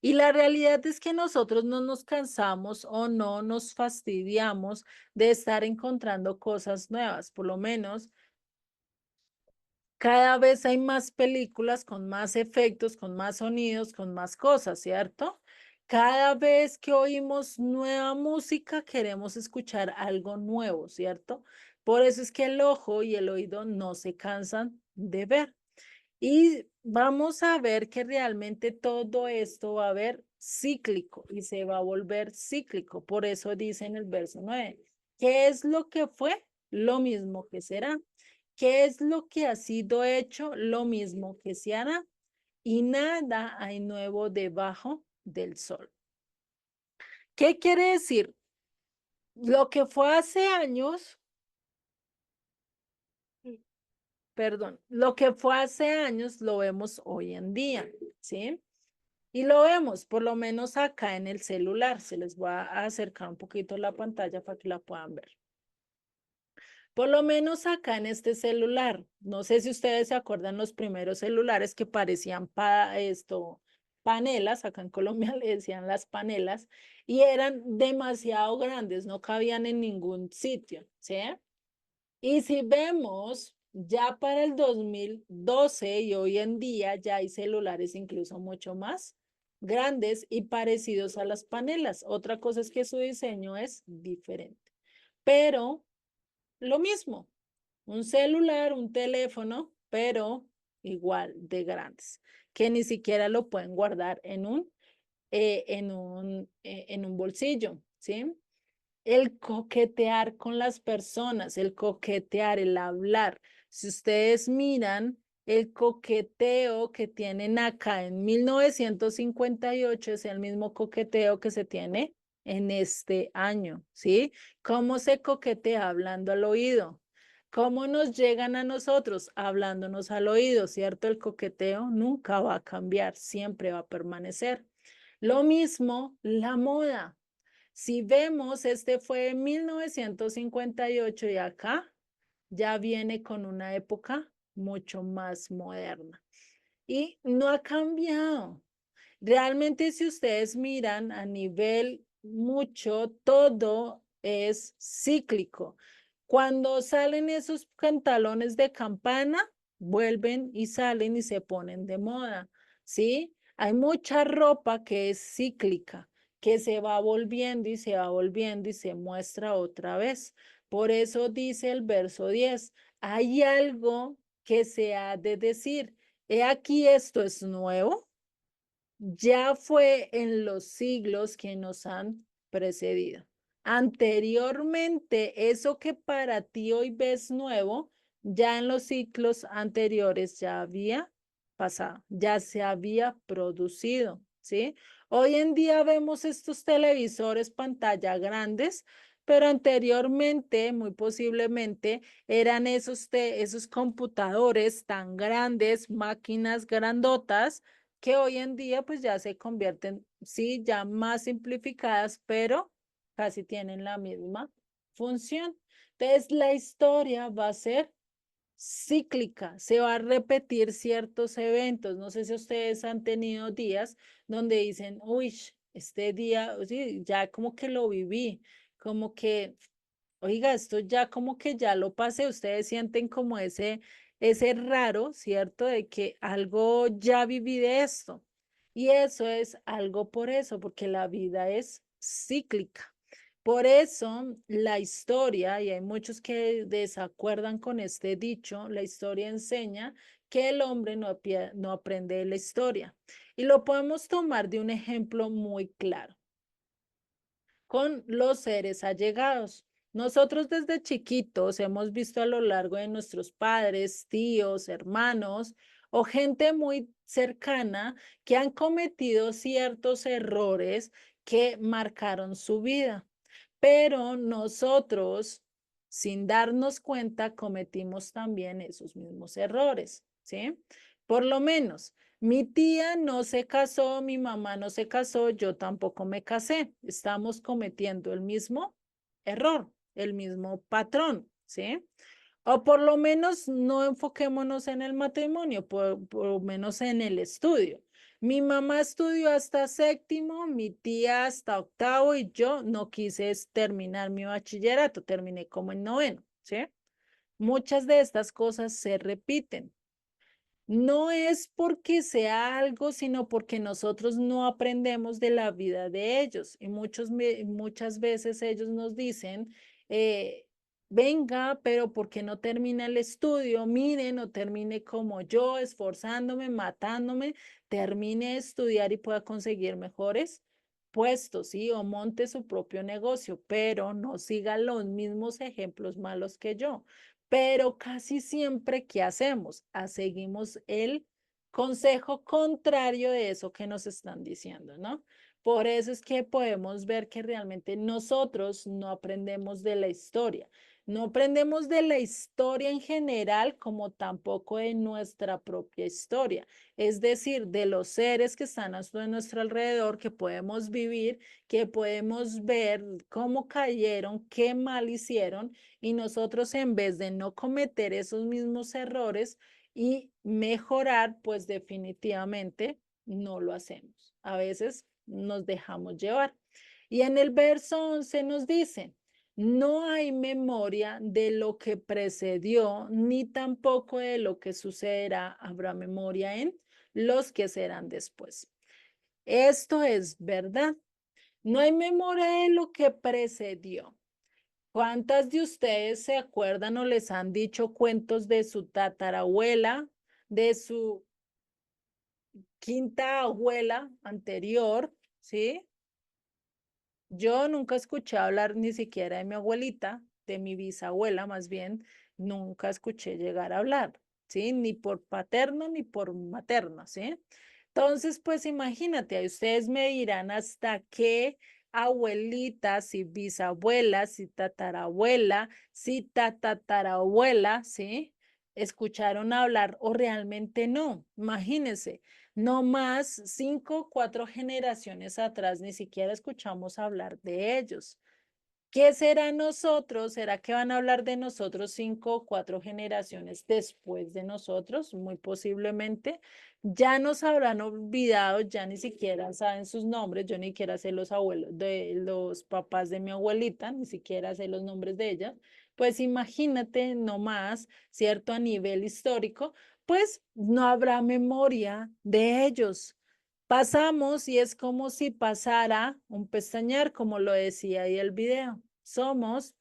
Y la realidad es que nosotros no nos cansamos o no nos fastidiamos de estar encontrando cosas nuevas. Por lo menos Cada vez hay más películas con más efectos, con más sonidos, con más cosas, ¿cierto? Cada vez que oímos nueva música, queremos escuchar algo nuevo, ¿cierto? Por eso es que el ojo y el oído no se cansan de ver. Y vamos a ver que realmente todo esto va a ver cíclico y se va a volver cíclico. Por eso dice en el verso 9, ¿qué es lo que fue? Lo mismo que será. ¿Qué es lo que ha sido hecho? Lo mismo que se hará. Y nada hay nuevo debajo del sol. ¿Qué quiere decir? Lo que fue hace años, perdón, lo que fue hace años lo vemos hoy en día, ¿sí? Y lo vemos, por lo menos acá en el celular. Se les va a acercar un poquito la pantalla para que la puedan ver. Por lo menos acá en este celular. No sé si ustedes se acuerdan los primeros celulares que parecían panelas, acá en Colombia le decían las panelas, y eran demasiado grandes, no cabían en ningún sitio, ¿sí? Y si vemos, ya para el 2012 y hoy en día ya hay celulares incluso mucho más grandes y parecidos a las panelas. Otra cosa es que su diseño es diferente, pero lo mismo, un celular, un teléfono, pero igual de grandes, que ni siquiera lo pueden guardar en un bolsillo, ¿sí? El coquetear con las personas, el coquetear, el hablar. Si ustedes miran el coqueteo que tienen acá en 1958 es el mismo coqueteo que se tiene en este año, ¿sí? ¿Cómo se coquetea? Hablando al oído. ¿Cómo nos llegan a nosotros? Hablándonos al oído, ¿cierto? El coqueteo nunca va a cambiar, siempre va a permanecer. Lo mismo, la moda. Si vemos, este fue en 1958 y acá ya viene con una época mucho más moderna. Y no ha cambiado. Realmente, si ustedes miran a nivel mucho, todo es cíclico. Cuando salen esos pantalones de campana, vuelven y salen y se ponen de moda, ¿sí? Hay mucha ropa que es cíclica, que se va volviendo y se va volviendo y se muestra otra vez. Por eso dice el verso 10, hay algo que se ha de decir. He aquí esto es nuevo, ya fue en los siglos que nos han precedido. Anteriormente, eso que para ti hoy ves nuevo, ya en los ciclos anteriores ya había pasado, ya se había producido, ¿sí? Hoy en día vemos estos televisores pantalla grandes, pero anteriormente, muy posiblemente, eran esos computadores tan grandes, máquinas grandotas, que hoy en día pues ya se convierten, sí, ya más simplificadas, pero casi tienen la misma función. Entonces, la historia va a ser cíclica, se va a repetir ciertos eventos. No sé si ustedes han tenido días donde dicen, uy, este día, sí, ya como que lo viví, como que oiga, esto ya como que ya lo pasé, ustedes sienten como ese raro, ¿cierto? De que algo ya viví de esto. Y eso es algo por eso, porque la vida es cíclica. Por eso la historia, y hay muchos que desacuerdan con este dicho, la historia enseña que el hombre no aprende de la historia. Y lo podemos tomar de un ejemplo muy claro con los seres allegados. Nosotros desde chiquitos hemos visto a lo largo de nuestros padres, tíos, hermanos o gente muy cercana que han cometido ciertos errores que marcaron su vida. Pero nosotros, sin darnos cuenta, cometimos también esos mismos errores, ¿sí? Por lo menos, mi tía no se casó, mi mamá no se casó, yo tampoco me casé. Estamos cometiendo el mismo error, el mismo patrón, ¿sí? O por lo menos no enfoquémonos en el matrimonio, por lo menos en el estudio. Mi mamá estudió hasta séptimo, mi tía hasta octavo y yo no quise terminar mi bachillerato, terminé como en noveno, ¿sí? Muchas de estas cosas se repiten. No es porque sea algo, sino porque nosotros no aprendemos de la vida de ellos. Y muchas veces ellos nos dicen, venga, pero ¿por qué no termina el estudio? Mire, no termine como yo, esforzándome, matándome, termine de estudiar y pueda conseguir mejores puestos, ¿sí? O monte su propio negocio, pero no siga los mismos ejemplos malos que yo. Pero casi siempre, ¿qué hacemos? Seguimos el consejo contrario de eso que nos están diciendo, ¿no? Por eso es que podemos ver que realmente nosotros no aprendemos de la historia. No aprendemos de la historia en general, como tampoco de nuestra propia historia. Es decir, de los seres que están a nuestro alrededor, que podemos vivir, que podemos ver cómo cayeron, qué mal hicieron, y nosotros en vez de no cometer esos mismos errores y mejorar, pues definitivamente no lo hacemos. A veces nos dejamos llevar. Y en el verso 11 nos dice, no hay memoria de lo que precedió, ni tampoco de lo que sucederá. Habrá memoria en los que serán después. Esto es verdad. No hay memoria de lo que precedió. ¿Cuántas de ustedes se acuerdan o les han dicho cuentos de su tatarabuela, de su quinta abuela anterior? ¿Sí? Yo nunca escuché hablar ni siquiera de mi abuelita, de mi bisabuela más bien, nunca escuché llegar a hablar, ¿sí? Ni por paterno ni por materno, ¿sí? Entonces, pues imagínate, ahí ustedes me dirán hasta qué abuelita, si bisabuela, si tatarabuela, si tatatarabuela, ¿sí? Escucharon hablar o realmente no. Imagínense. No más 5, 4 generaciones atrás, ni siquiera escuchamos hablar de ellos. ¿Qué será nosotros? ¿Será que van a hablar de nosotros 5 o 4 generaciones después de nosotros? Muy posiblemente. Ya nos habrán olvidado, ya ni siquiera saben sus nombres. Yo ni siquiera sé los abuelos de los papás de mi abuelita, ni siquiera sé los nombres de ella. Pues imagínate nomás, ¿cierto? A nivel histórico, pues no habrá memoria de ellos. Pasamos y es como si pasara un pestañear, como lo decía ahí el video. Somos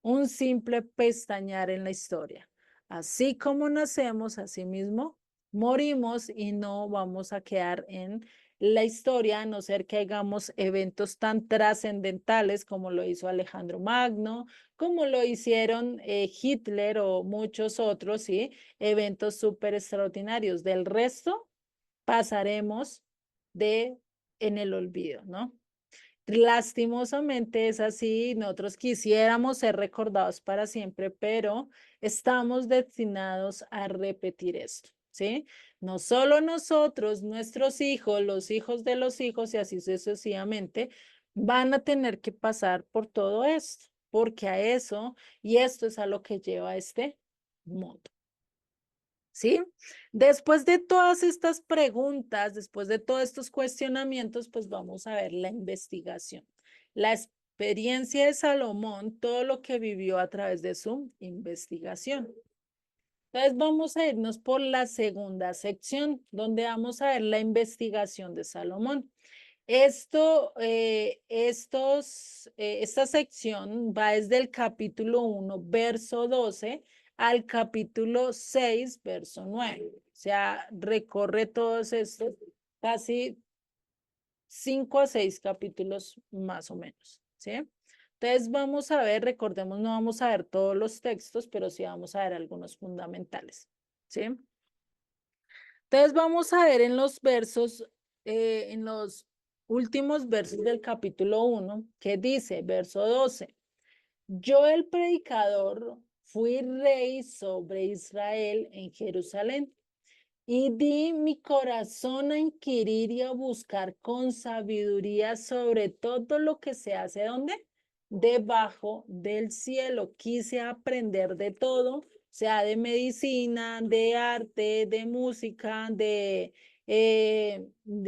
un simple pestañear en la historia. Así como nacemos, así mismo morimos y no vamos a quedar en la historia, a no ser que hagamos eventos tan trascendentales como lo hizo Alejandro Magno, como lo hicieron Hitler o muchos otros, ¿sí? Eventos súper extraordinarios. Del resto, pasaremos de en el olvido, ¿no? Lastimosamente es así, nosotros quisiéramos ser recordados para siempre, pero estamos destinados a repetir esto, ¿sí? No solo nosotros, nuestros hijos, los hijos de los hijos y así sucesivamente, van a tener que pasar por todo esto, porque a eso, y esto es a lo que lleva este mundo. ¿Sí? Después de todas estas preguntas, después de todos estos cuestionamientos, pues vamos a ver la investigación, la experiencia de Salomón, todo lo que vivió a través de su investigación. Entonces vamos a irnos por la segunda sección, donde vamos a ver la investigación de Salomón. Esta sección va desde el capítulo 1, verso 12, al capítulo 6, verso 9. O sea, recorre todos estos casi 5 a 6 capítulos más o menos, ¿sí? Entonces vamos a ver, recordemos, no vamos a ver todos los textos, pero sí vamos a ver algunos fundamentales, ¿sí? Entonces vamos a ver en los versos, en los últimos versos del capítulo 1, que dice, verso 12, yo el predicador fui rey sobre Israel en Jerusalén y di mi corazón a inquirir y a buscar con sabiduría sobre todo lo que se hace, ¿dónde? Debajo del cielo. Quise aprender de todo, sea de medicina, de arte, de música, de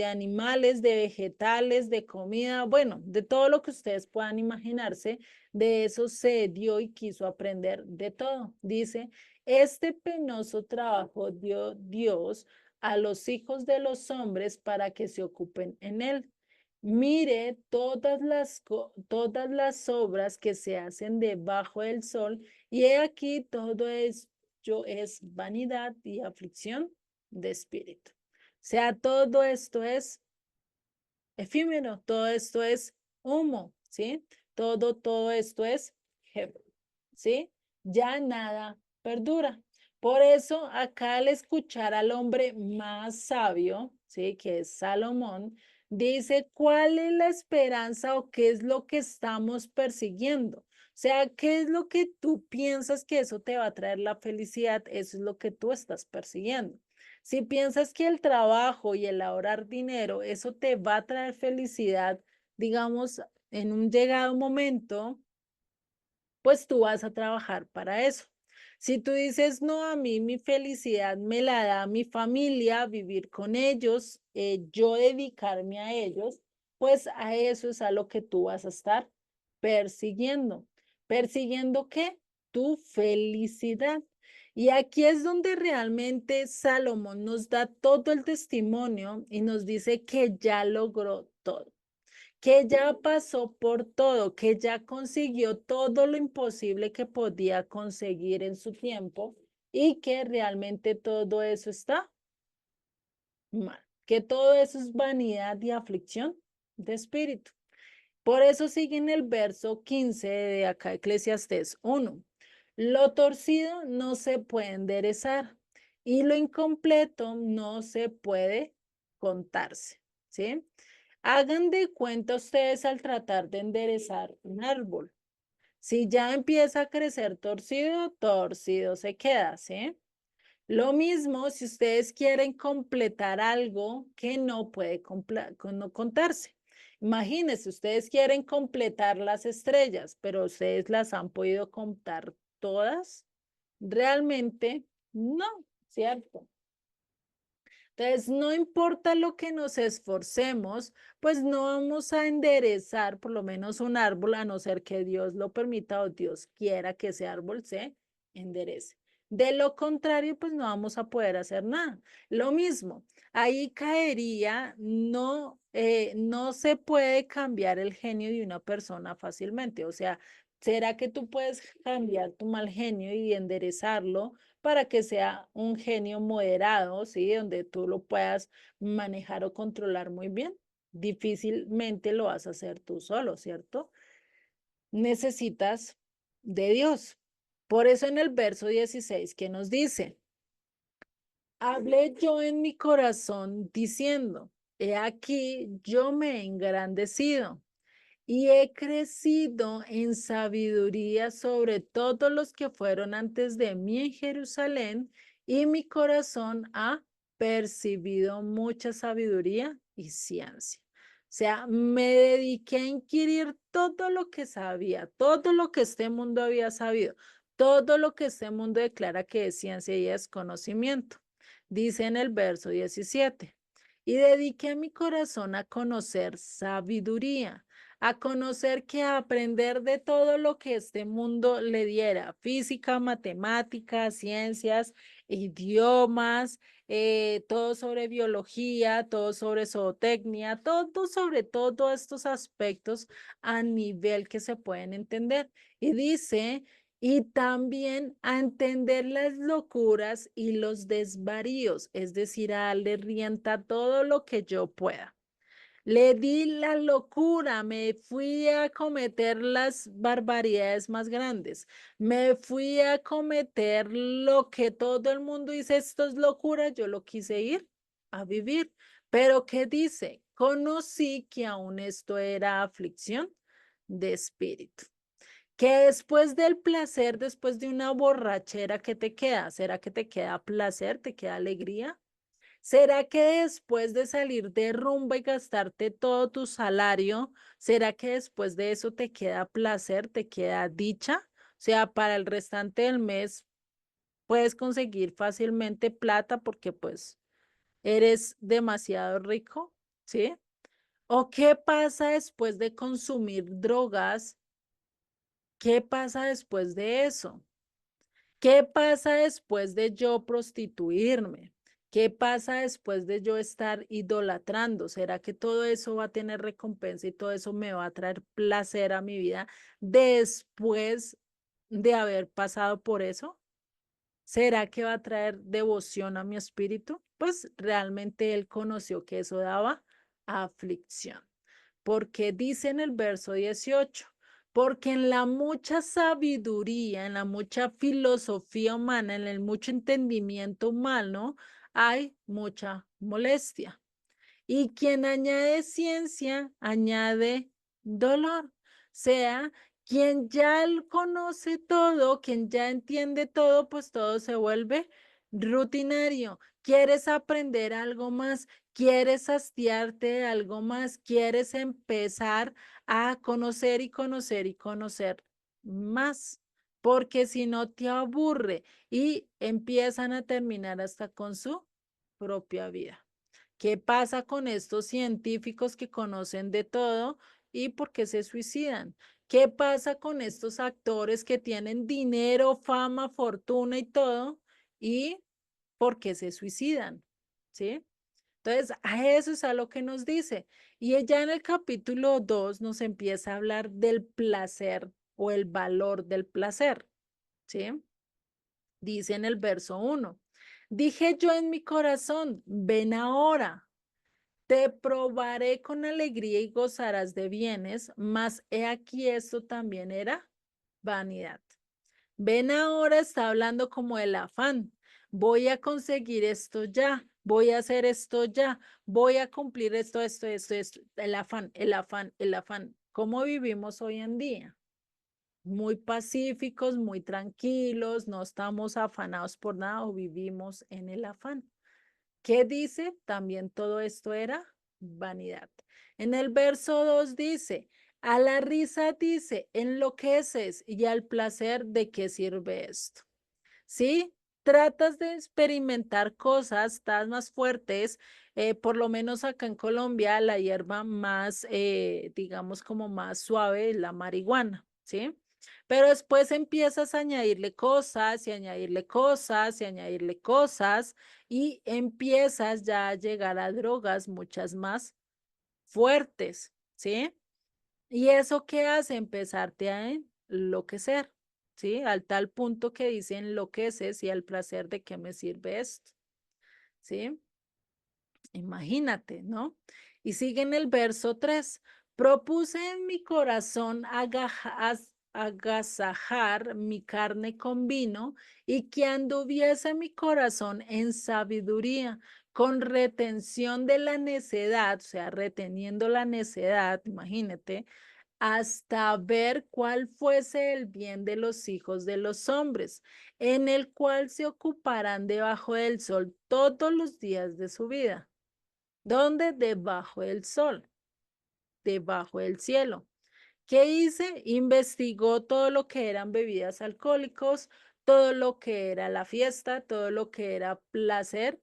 animales, de vegetales, de comida, bueno, de todo lo que ustedes puedan imaginarse. De eso se dio y quiso aprender de todo. Dice, Este penoso trabajo dio Dios a los hijos de los hombres para que se ocupen en él. Mire todas las obras que se hacen debajo del sol, y he aquí todo ello es vanidad y aflicción de espíritu. O sea, todo esto es efímero, todo esto es humo, ¿sí? Todo esto es jefe, ¿sí? Ya nada perdura. Por eso acá al escuchar al hombre más sabio, ¿sí? Que es Salomón, dice, ¿cuál es la esperanza o qué es lo que estamos persiguiendo? O sea, ¿qué es lo que tú piensas que eso te va a traer la felicidad? Eso es lo que tú estás persiguiendo. Si piensas que el trabajo y el ahorrar dinero, eso te va a traer felicidad, digamos, en un llegado momento, pues tú vas a trabajar para eso. Si tú dices, no, a mí mi felicidad me la da mi familia, vivir con ellos, yo dedicarme a ellos, pues a eso es a lo que tú vas a estar persiguiendo. ¿Persiguiendo qué? Tu felicidad. Y aquí es donde realmente Salomón nos da todo el testimonio y nos dice que ya logró todo, que ya pasó por todo, que ya consiguió todo lo imposible que podía conseguir en su tiempo y que realmente todo eso está mal, que todo eso es vanidad y aflicción de espíritu. Por eso sigue en el verso 15 de acá, Eclesiastés 1. Lo torcido no se puede enderezar y lo incompleto no se puede contarse, ¿sí? Hagan de cuenta ustedes al tratar de enderezar un árbol. Si ya empieza a crecer torcido, torcido se queda, ¿sí? Lo mismo si ustedes quieren completar algo que no puede no contarse. Imagínense, ustedes quieren completar las estrellas, pero ustedes las han podido contar todas. Realmente no, ¿cierto? Entonces, no importa lo que nos esforcemos, pues no vamos a enderezar por lo menos un árbol, a no ser que Dios lo permita o Dios quiera que ese árbol se enderece. De lo contrario, pues no vamos a poder hacer nada. Lo mismo, ahí caería, no se puede cambiar el genio de una persona fácilmente. O sea, ¿será que tú puedes cambiar tu mal genio y enderezarlo para que sea un genio moderado, ¿sí? Donde tú lo puedas manejar o controlar muy bien? Difícilmente lo vas a hacer tú solo, ¿cierto? Necesitas de Dios. Por eso en el verso 16 que nos dice, hablé yo en mi corazón diciendo, he aquí yo me he engrandecido y he crecido en sabiduría sobre todos los que fueron antes de mí en Jerusalén, y mi corazón ha percibido mucha sabiduría y ciencia. O sea, me dediqué a inquirir todo lo que sabía, todo lo que este mundo había sabido, todo lo que este mundo declara que es ciencia y es conocimiento. Dice en el verso 17, y dediqué mi corazón a conocer sabiduría, a conocer, que a aprender de todo lo que este mundo le diera: física, matemáticas, ciencias, idiomas, todo sobre biología, todo sobre zootecnia, todo sobre todos estos aspectos a nivel que se pueden entender. Y dice, y también a entender las locuras y los desvaríos, es decir, a darle rienda a todo lo que yo pueda. Le di la locura, me fui a cometer las barbaridades más grandes, me fui a cometer lo que todo el mundo dice, esto es locura, yo lo quise ir a vivir. Pero ¿qué dice? Conocí que aún esto era aflicción de espíritu. Que después del placer, después de una borrachera, ¿qué te queda? ¿Será que te queda placer, te queda alegría? ¿Será que después de salir de rumba y gastarte todo tu salario, será que después de eso te queda placer, te queda dicha? O sea, para el restante del mes puedes conseguir fácilmente plata porque pues eres demasiado rico, ¿sí? ¿O qué pasa después de consumir drogas? ¿Qué pasa después de eso? ¿Qué pasa después de yo prostituirme? ¿Qué pasa después de yo estar idolatrando? ¿Será que todo eso va a tener recompensa y todo eso me va a traer placer a mi vida después de haber pasado por eso? ¿Será que va a traer devoción a mi espíritu? Pues realmente él conoció que eso daba aflicción. Porque dice en el verso 18, porque en la mucha sabiduría, en la mucha filosofía humana, en el mucho entendimiento humano, hay mucha molestia. Y quien añade ciencia, añade dolor. O sea, quien ya conoce todo, quien ya entiende todo, pues todo se vuelve rutinario. ¿Quieres aprender algo más? ¿Quieres hastiarte de algo más? ¿Quieres empezar a conocer y conocer y conocer más? Porque si no te aburre y empiezan a terminar hasta con su propia vida. ¿Qué pasa con estos científicos que conocen de todo y por qué se suicidan? ¿Qué pasa con estos actores que tienen dinero, fama, fortuna y todo y por qué se suicidan? ¿Sí? Entonces, a eso es a lo que nos dice. Y ya en el capítulo 2 nos empieza a hablar del placer o el valor del placer. ¿Sí? Dice en el verso 1, dije yo en mi corazón, ven ahora. Te probaré con alegría y gozarás de bienes, mas he aquí esto también era vanidad. Ven ahora, está hablando como el afán. Voy a conseguir esto ya, voy a hacer esto ya, voy a cumplir esto. El afán, el afán, el afán. ¿Cómo vivimos hoy en día? Muy pacíficos, muy tranquilos, no estamos afanados por nada o vivimos en el afán. ¿Qué dice? También todo esto era vanidad. En el verso 2 dice, a la risa dice, enloqueces y al placer, ¿de qué sirve esto? ¿Sí? Tratas de experimentar cosas, estás más fuertes, por lo menos acá en Colombia la hierba más, digamos como más suave es la marihuana, ¿sí? Pero después empiezas a añadirle cosas y añadirle cosas y añadirle cosas y empiezas ya a llegar a drogas muchas más fuertes, ¿sí? ¿Y eso qué hace? Empezarte a enloquecer, ¿sí? Al tal punto que dice enloqueces y al placer de qué me sirve esto, ¿sí? Imagínate, ¿no? Y sigue en el verso 3. Propuse en mi corazón agasajar mi carne con vino y que anduviese mi corazón en sabiduría, con retención de la necedad, o sea, reteniendo la necedad, imagínate, hasta ver cuál fuese el bien de los hijos de los hombres, en el cual se ocuparán debajo del sol todos los días de su vida. ¿Dónde? Debajo del sol, debajo del cielo. ¿Qué hice? Investigó todo lo que eran bebidas alcohólicos, todo lo que era la fiesta, todo lo que era placer,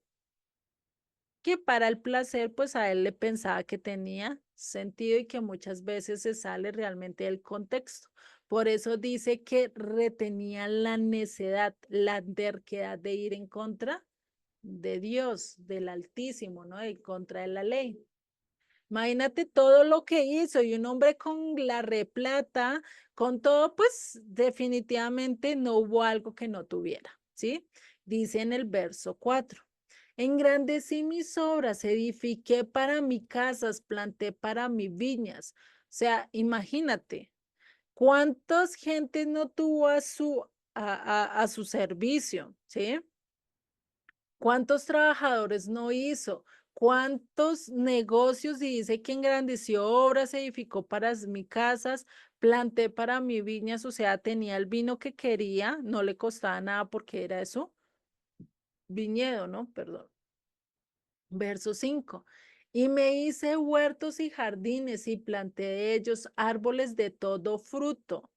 que para el placer, pues a él le pensaba que tenía sentido y que muchas veces se sale realmente del contexto. Por eso dice que retenía la necedad, la terquedad de ir en contra de Dios, del Altísimo, ¿no? En contra de la ley. Imagínate todo lo que hizo y un hombre con la replata, con todo, pues definitivamente no hubo algo que no tuviera, ¿sí? Dice en el verso 4. Engrandecí mis obras, edifiqué para mi casas, planté para mis viñas. O sea, imagínate, ¿cuántas gentes no tuvo a su servicio, ¿sí? ¿Cuántos trabajadores no hizo? ¿Cuántos negocios? Y dice que engrandeció obras, edificó para mi casas, planté para mi viñas, o sea, tenía el vino que quería, no le costaba nada porque era eso, viñedo, ¿no? Perdón. Verso 5. Y me hice huertos y jardines y planté de ellos árboles de todo fruto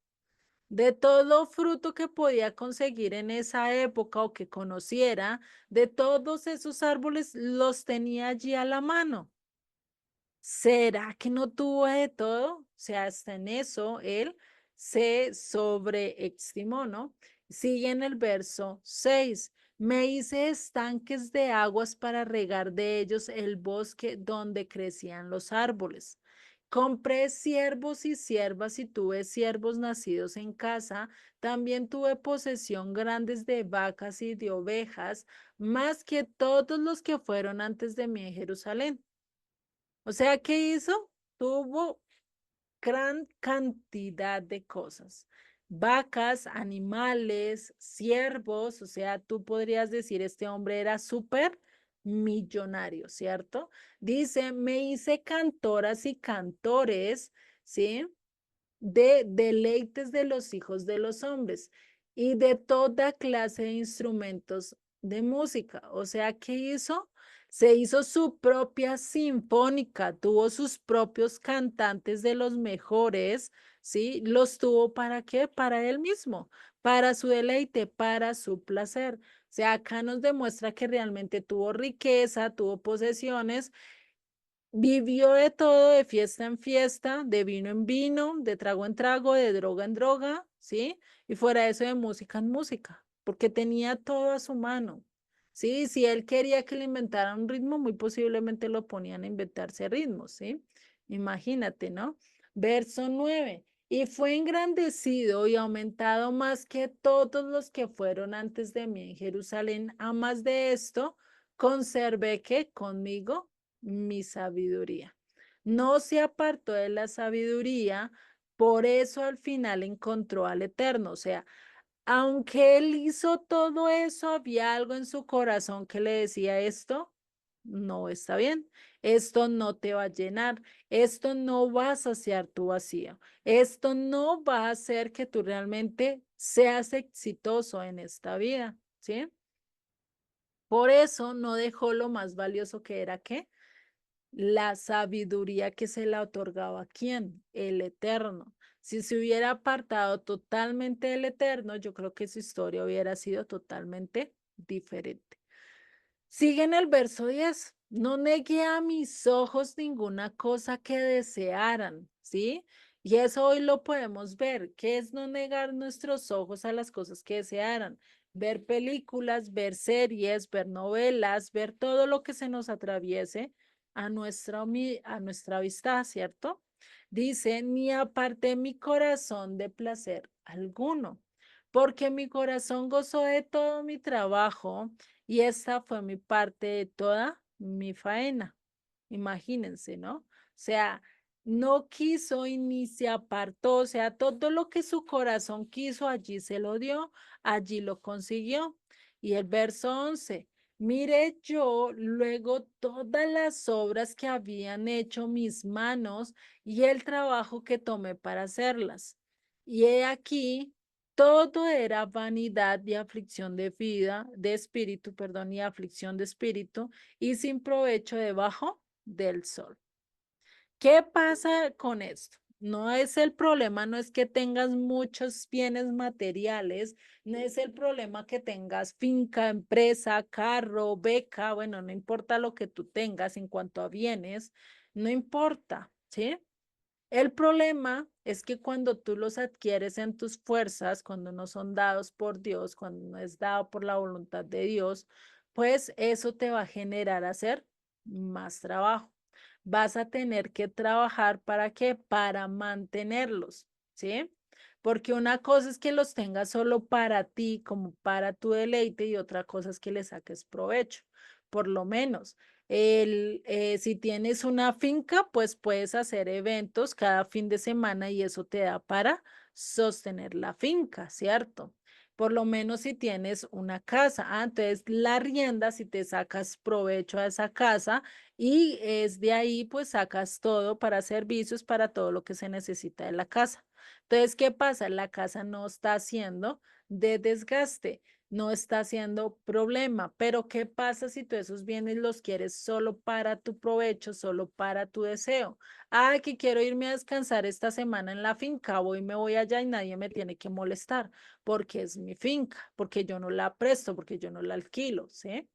que podía conseguir en esa época o que conociera, de todos esos árboles los tenía allí a la mano. ¿Será que no tuvo de todo? O sea, hasta en eso él se sobreestimó, ¿no? Sigue en el verso 6. Me hice estanques de aguas para regar de ellos el bosque donde crecían los árboles. Compré siervos y siervas y tuve siervos nacidos en casa. También tuve posesión grandes de vacas y de ovejas, más que todos los que fueron antes de mí en Jerusalén. O sea, ¿qué hizo? Tuvo gran cantidad de cosas. Vacas, animales, siervos, o sea, tú podrías decir, este hombre era súper millonario, ¿cierto? Dice, me hice cantoras y cantores, ¿sí? De deleites de los hijos de los hombres y de toda clase de instrumentos de música. O sea, ¿qué hizo? Se hizo su propia sinfónica, tuvo sus propios cantantes de los mejores, ¿sí? Los tuvo para qué? Para él mismo, para su deleite, para su placer. O sea, acá nos demuestra que realmente tuvo riqueza, tuvo posesiones. Vivió de todo, de fiesta en fiesta, de vino en vino, de trago en trago, de droga en droga, ¿sí? Y fuera de eso de música en música, porque tenía todo a su mano, ¿sí? Si él quería que le inventara un ritmo, muy posiblemente lo ponían a inventarse ritmos, ¿sí? Imagínate, ¿no? Verso 9. Y fue engrandecido y aumentado más que todos los que fueron antes de mí en Jerusalén. A más de esto, conservé que conmigo mi sabiduría. No se apartó de la sabiduría, por eso al final encontró al Eterno. O sea, aunque él hizo todo eso, había algo en su corazón que le decía esto. No está bien, esto no te va a llenar, esto no va a saciar tu vacío, esto no va a hacer que tú realmente seas exitoso en esta vida, ¿sí? Por eso no dejó lo más valioso que era, ¿qué? La sabiduría que se la otorgaba a quién, el Eterno. Si se hubiera apartado totalmente del Eterno, yo creo que su historia hubiera sido totalmente diferente. Sigue en el verso 10. No negué a mis ojos ninguna cosa que desearan, ¿sí? Y eso hoy lo podemos ver. ¿Qué es no negar nuestros ojos a las cosas que desearan? Ver películas, ver series, ver novelas, ver todo lo que se nos atraviese a nuestra vista, ¿cierto? Dice, ni aparté mi corazón de placer alguno, porque mi corazón gozó de todo mi trabajo y esta fue mi parte de toda mi faena. Imagínense, ¿no? O sea, no quiso y ni se apartó, o sea, todo lo que su corazón quiso, allí se lo dio, allí lo consiguió. Y el verso 11, mire yo luego todas las obras que habían hecho mis manos y el trabajo que tomé para hacerlas. Y he aquí todo era vanidad y aflicción de vida, de espíritu, perdón, y aflicción de espíritu, y sin provecho debajo del sol. ¿Qué pasa con esto? No es el problema, no es que tengas muchos bienes materiales, no es el problema que tengas finca, empresa, carro, beca, bueno, no importa lo que tú tengas en cuanto a bienes, no importa, ¿sí? El problema es que cuando tú los adquieres en tus fuerzas, cuando no son dados por Dios, cuando no es dado por la voluntad de Dios, pues eso te va a generar hacer más trabajo. Vas a tener que trabajar para qué? Para mantenerlos, ¿sí? Porque una cosa es que los tengas solo para ti, como para tu deleite, y otra cosa es que le saques provecho, por lo menos. Si tienes una finca, pues puedes hacer eventos cada fin de semana y eso te da para sostener la finca, ¿cierto? Por lo menos si tienes una casa, entonces la rienda, si te sacas provecho a esa casa y es de ahí, pues sacas todo para servicios, para todo lo que se necesita de la casa. Entonces, ¿qué pasa? La casa no está haciendo de desgaste, no está haciendo problema, pero ¿qué pasa si tú esos bienes los quieres solo para tu provecho, solo para tu deseo? Que quiero irme a descansar esta semana en la finca, voy, me voy allá y nadie me tiene que molestar porque es mi finca, porque yo no la presto, porque yo no la alquilo, ¿sí?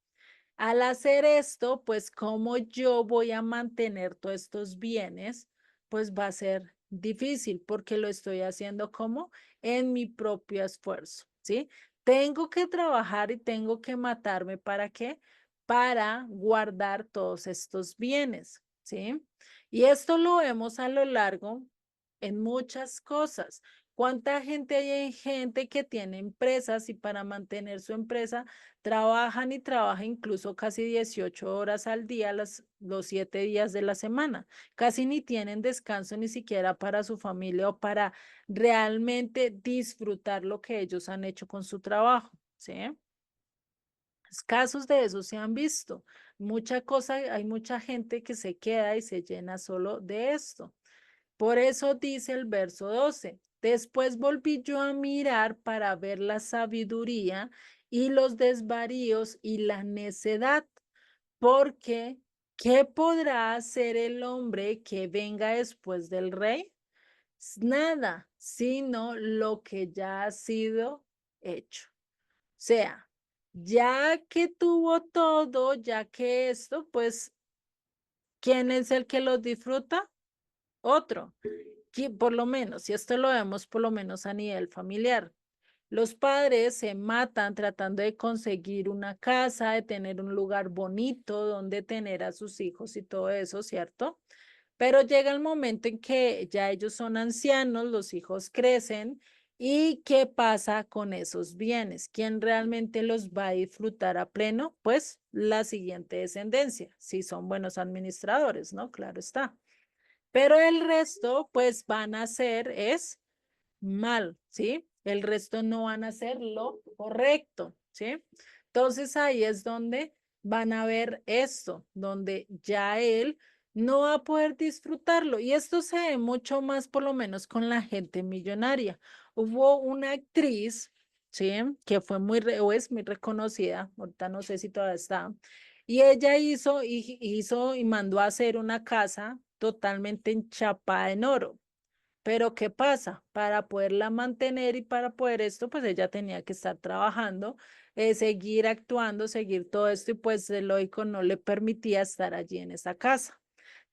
Al hacer esto, pues como yo voy a mantener todos estos bienes, pues va a ser difícil porque lo estoy haciendo como en mi propio esfuerzo. ¿sí? Tengo que trabajar y tengo que matarme, ¿para qué? Para guardar todos estos bienes, ¿sí? Y esto lo vemos a lo largo en muchas cosas. ¿Cuánta gente hay? Hay gente que tiene empresas y para mantener su empresa trabajan y trabajan incluso casi 18 horas al día, los 7 días de la semana. Casi ni tienen descanso ni siquiera para su familia o para realmente disfrutar lo que ellos han hecho con su trabajo, ¿sí? Casos de eso se han visto. Mucha cosa, hay mucha gente que se queda y se llena solo de esto. Por eso dice el verso 12. Después volví yo a mirar para ver la sabiduría y los desvaríos y la necedad, porque ¿qué podrá hacer el hombre que venga después del rey? Nada, sino lo que ya ha sido hecho. O sea, ya que tuvo todo, ya que esto, pues, ¿quién es el que los disfruta? Otro. Por lo menos, si esto lo vemos por lo menos a nivel familiar. Los padres se matan tratando de conseguir una casa, de tener un lugar bonito donde tener a sus hijos y todo eso, ¿cierto? Pero llega el momento en que ya ellos son ancianos, los hijos crecen y ¿qué pasa con esos bienes? ¿Quién realmente los va a disfrutar a pleno? Pues la siguiente descendencia, si son buenos administradores, ¿no? Claro está. Pero el resto, pues van a ser es mal, ¿sí? El resto no van a hacer lo correcto, ¿sí? Entonces ahí es donde van a ver esto, donde ya él no va a poder disfrutarlo. Y esto se ve mucho más, por lo menos, con la gente millonaria. Hubo una actriz, ¿sí? Que fue o es muy reconocida, ahorita no sé si todavía está, y ella hizo y mandó a hacer una casa totalmente enchapada en oro. Pero ¿qué pasa? Para poderla mantener y para poder esto, pues ella tenía que estar trabajando, seguir actuando, seguir todo esto y pues el lógico no le permitía estar allí en esa casa.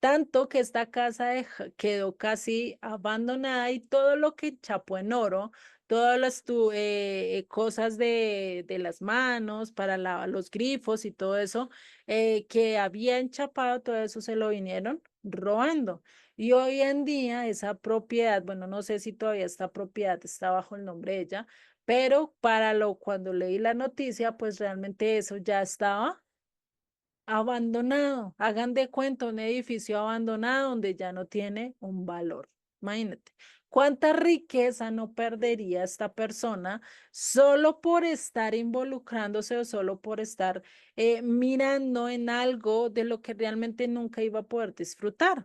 Tanto que esta casa quedó casi abandonada y todo lo que chapó en oro, todas las cosas de las manos para los grifos y todo eso que había enchapado, todo eso se lo vinieron robando. Y hoy en día esa propiedad, bueno, no sé si todavía esta propiedad está bajo el nombre de ella, pero cuando leí la noticia, pues realmente eso ya estaba abandonado. Hagan de cuenta un edificio abandonado donde ya no tiene un valor. Imagínate. ¿Cuánta riqueza no perdería esta persona solo por estar involucrándose o solo por estar mirando en algo de lo que realmente nunca iba a poder disfrutar?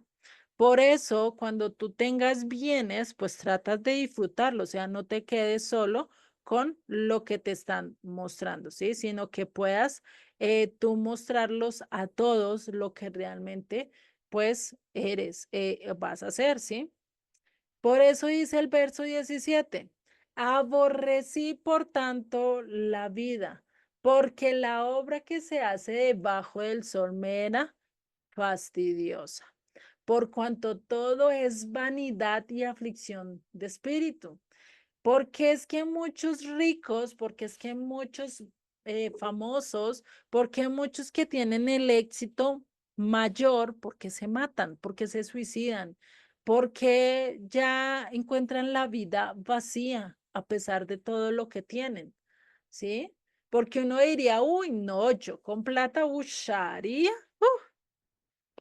Por eso, cuando tú tengas bienes, pues tratas de disfrutarlo, o sea, no te quedes solo con lo que te están mostrando, ¿sí? Sino que puedas tú mostrarlos a todos lo que realmente, pues, vas a hacer, ¿sí? Por eso dice el verso 17, aborrecí por tanto la vida, porque la obra que se hace debajo del sol me era fastidiosa por cuanto todo es vanidad y aflicción de espíritu. Porque es que muchos ricos, porque es que muchos famosos, porque muchos que tienen el éxito mayor, porque se matan, porque se suicidan, porque ya encuentran la vida vacía a pesar de todo lo que tienen, ¿sí? Porque uno diría, uy, no, yo con plata usaría,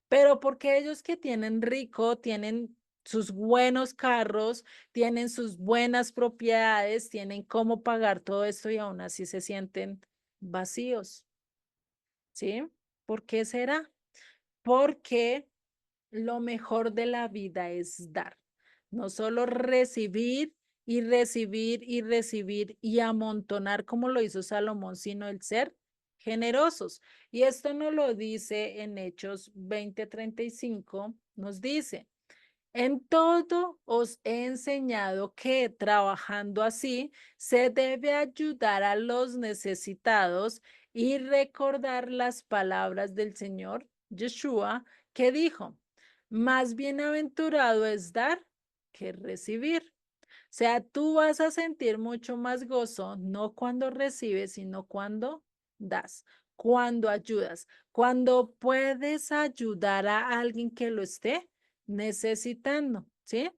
pero porque ellos que tienen rico, tienen sus buenos carros, tienen sus buenas propiedades, tienen cómo pagar todo esto y aún así se sienten vacíos, ¿sí? ¿Por qué será? Porque lo mejor de la vida es dar, no solo recibir y recibir y recibir y amontonar como lo hizo Salomón, sino el ser generosos. Y esto nos lo dice en Hechos 20:35, nos dice, en todo os he enseñado que trabajando así se debe ayudar a los necesitados y recordar las palabras del Señor Yeshua que dijo, más bienaventurado es dar que recibir. sea, tú vas a sentir mucho más gozo, no cuando recibes, sino cuando das, cuando ayudas, cuando puedes ayudar a alguien que lo esté necesitando, ¿sí?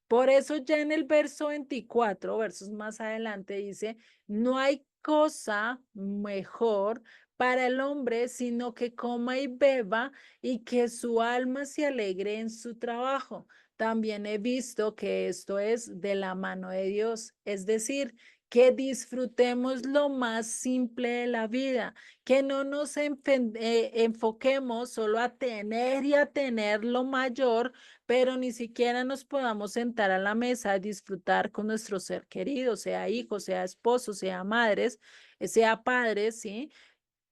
Por eso ya en el verso 24, versos más adelante, dice, no hay cosa mejor para el hombre, sino que coma y beba y que su alma se alegre en su trabajo. También he visto que esto es de la mano de Dios, es decir, que disfrutemos lo más simple de la vida, que no nos enfoquemos solo a tener y a tener lo mayor, pero ni siquiera nos podamos sentar a la mesa a disfrutar con nuestro ser querido, sea hijo, sea esposo, sea madres, sea padres, ¿sí?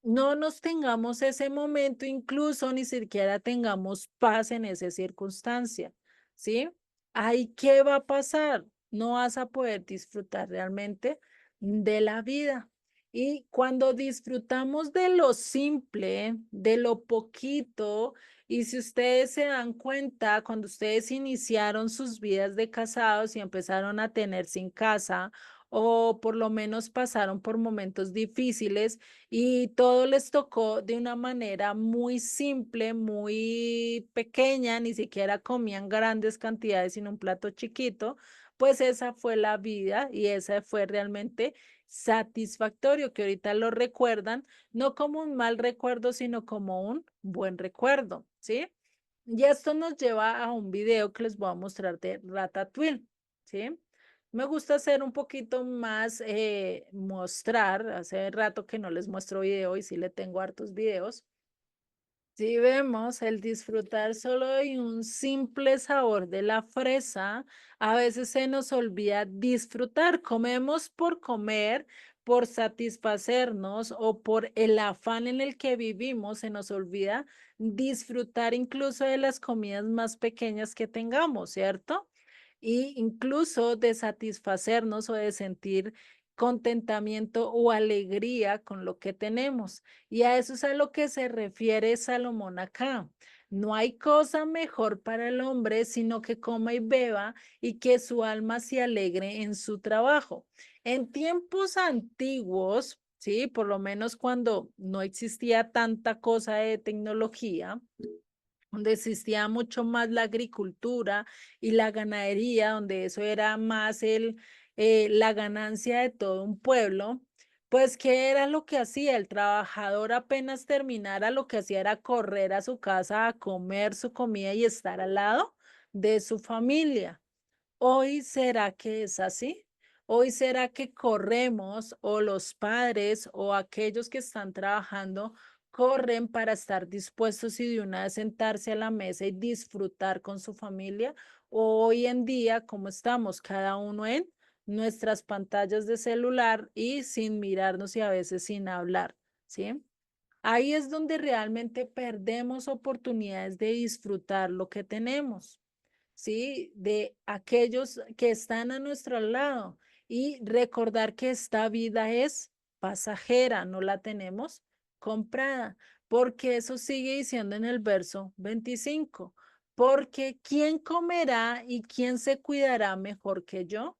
No nos tengamos ese momento, incluso ni siquiera tengamos paz en esa circunstancia, ¿sí? Ahí, ¿qué va a pasar? No vas a poder disfrutar realmente de la vida. Y cuando disfrutamos de lo simple, de lo poquito, y si ustedes se dan cuenta, cuando ustedes iniciaron sus vidas de casados y empezaron a tener sin casa, o por lo menos pasaron por momentos difíciles, y todo les tocó de una manera muy simple, muy pequeña, ni siquiera comían grandes cantidades, sino un plato chiquito, pues esa fue la vida y esa fue realmente satisfactorio, que ahorita lo recuerdan, no como un mal recuerdo, sino como un buen recuerdo, ¿sí? Y esto nos lleva a un video que les voy a mostrar de Ratatouille, ¿sí? Me gusta hacer un poquito más, mostrar, hace rato que no les muestro video y sí le tengo hartos videos. Si vemos el disfrutar solo de un simple sabor de la fresa, a veces se nos olvida disfrutar. Comemos por comer, por satisfacernos o por el afán en el que vivimos, se nos olvida disfrutar incluso de las comidas más pequeñas que tengamos, ¿cierto? Y incluso de satisfacernos o de sentir contentamiento o alegría con lo que tenemos. Y a eso es a lo que se refiere Salomón acá. No hay cosa mejor para el hombre sino que coma y beba y que su alma se alegre en su trabajo. En tiempos antiguos, sí, por lo menos cuando no existía tanta cosa de tecnología, donde existía mucho más la agricultura y la ganadería, donde eso era más la ganancia de todo un pueblo, pues ¿qué era lo que hacía? El trabajador apenas terminara, lo que hacía era correr a su casa a comer su comida y estar al lado de su familia. ¿Hoy será que es así? ¿Hoy será que corremos o los padres o aquellos que están trabajando corren para estar dispuestos y de una vez sentarse a la mesa y disfrutar con su familia? ¿O hoy en día, como estamos cada uno en nuestras pantallas de celular y sin mirarnos y a veces sin hablar? ¿Sí? Ahí es donde realmente perdemos oportunidades de disfrutar lo que tenemos. ¿Sí? De aquellos que están a nuestro lado y recordar que esta vida es pasajera, no la tenemos comprada, porque eso sigue diciendo en el verso 25, porque ¿quién comerá y quién se cuidará mejor que yo?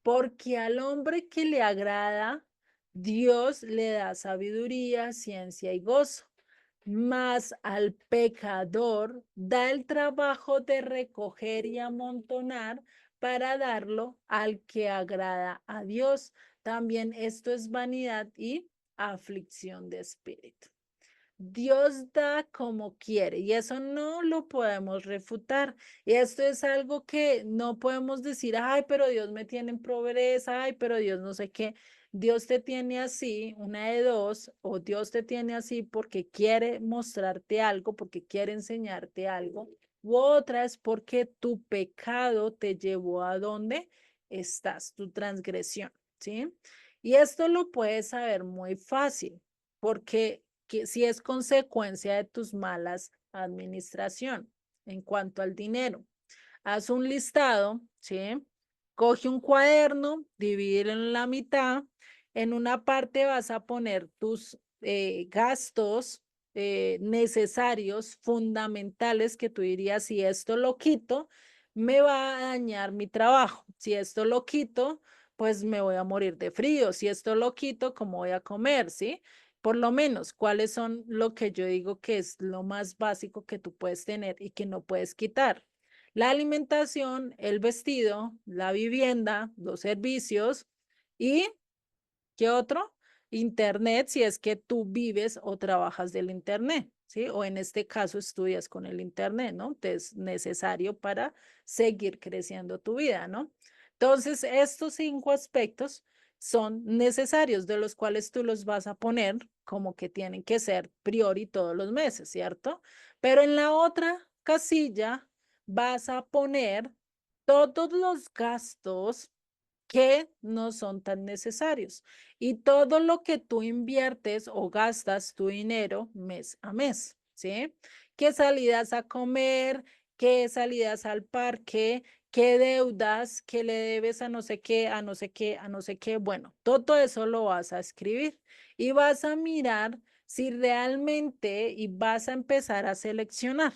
Porque al hombre que le agrada, Dios le da sabiduría, ciencia y gozo, mas al pecador da el trabajo de recoger y amontonar para darlo al que agrada a Dios. También esto es vanidad y aflicción de espíritu. Dios da como quiere y eso no lo podemos refutar. Y esto es algo que no podemos decir, ay, pero Dios me tiene en pobreza, ay, pero Dios no sé qué. Dios te tiene así, una de dos, o Dios te tiene así porque quiere mostrarte algo, porque quiere enseñarte algo, u otra es porque tu pecado te llevó a donde estás, tu transgresión, ¿sí? Y esto lo puedes saber muy fácil, porque que si es consecuencia de tus malas administración en cuanto al dinero. Haz un listado, ¿sí? Coge un cuaderno, divídelo en la mitad. En una parte vas a poner tus gastos necesarios, fundamentales, que tú dirías, si esto lo quito, me va a dañar mi trabajo. Si esto lo quito, pues me voy a morir de frío. Si esto lo quito, ¿cómo voy a comer? ¿Sí? Por lo menos, ¿cuáles son lo que yo digo que es lo más básico que tú puedes tener y que no puedes quitar? La alimentación, el vestido, la vivienda, los servicios y ¿qué otro? Internet, si es que tú vives o trabajas del Internet, ¿sí? O en este caso estudias con el Internet, ¿no? Es necesario para seguir creciendo tu vida, ¿no? Entonces, estos 5 aspectos son necesarios, de los cuales tú los vas a poner como que tienen que ser priori todos los meses, ¿cierto? Pero en la otra casilla vas a poner todos los gastos que no son tan necesarios. Y todo lo que tú inviertes o gastas tu dinero mes a mes, ¿sí? ¿Qué salidas a comer? ¿Qué salidas al parque? ¿Qué deudas? ¿Qué le debes a no sé qué, a no sé qué, a no sé qué? Bueno, todo eso lo vas a escribir y vas a mirar si realmente y vas a empezar a seleccionar.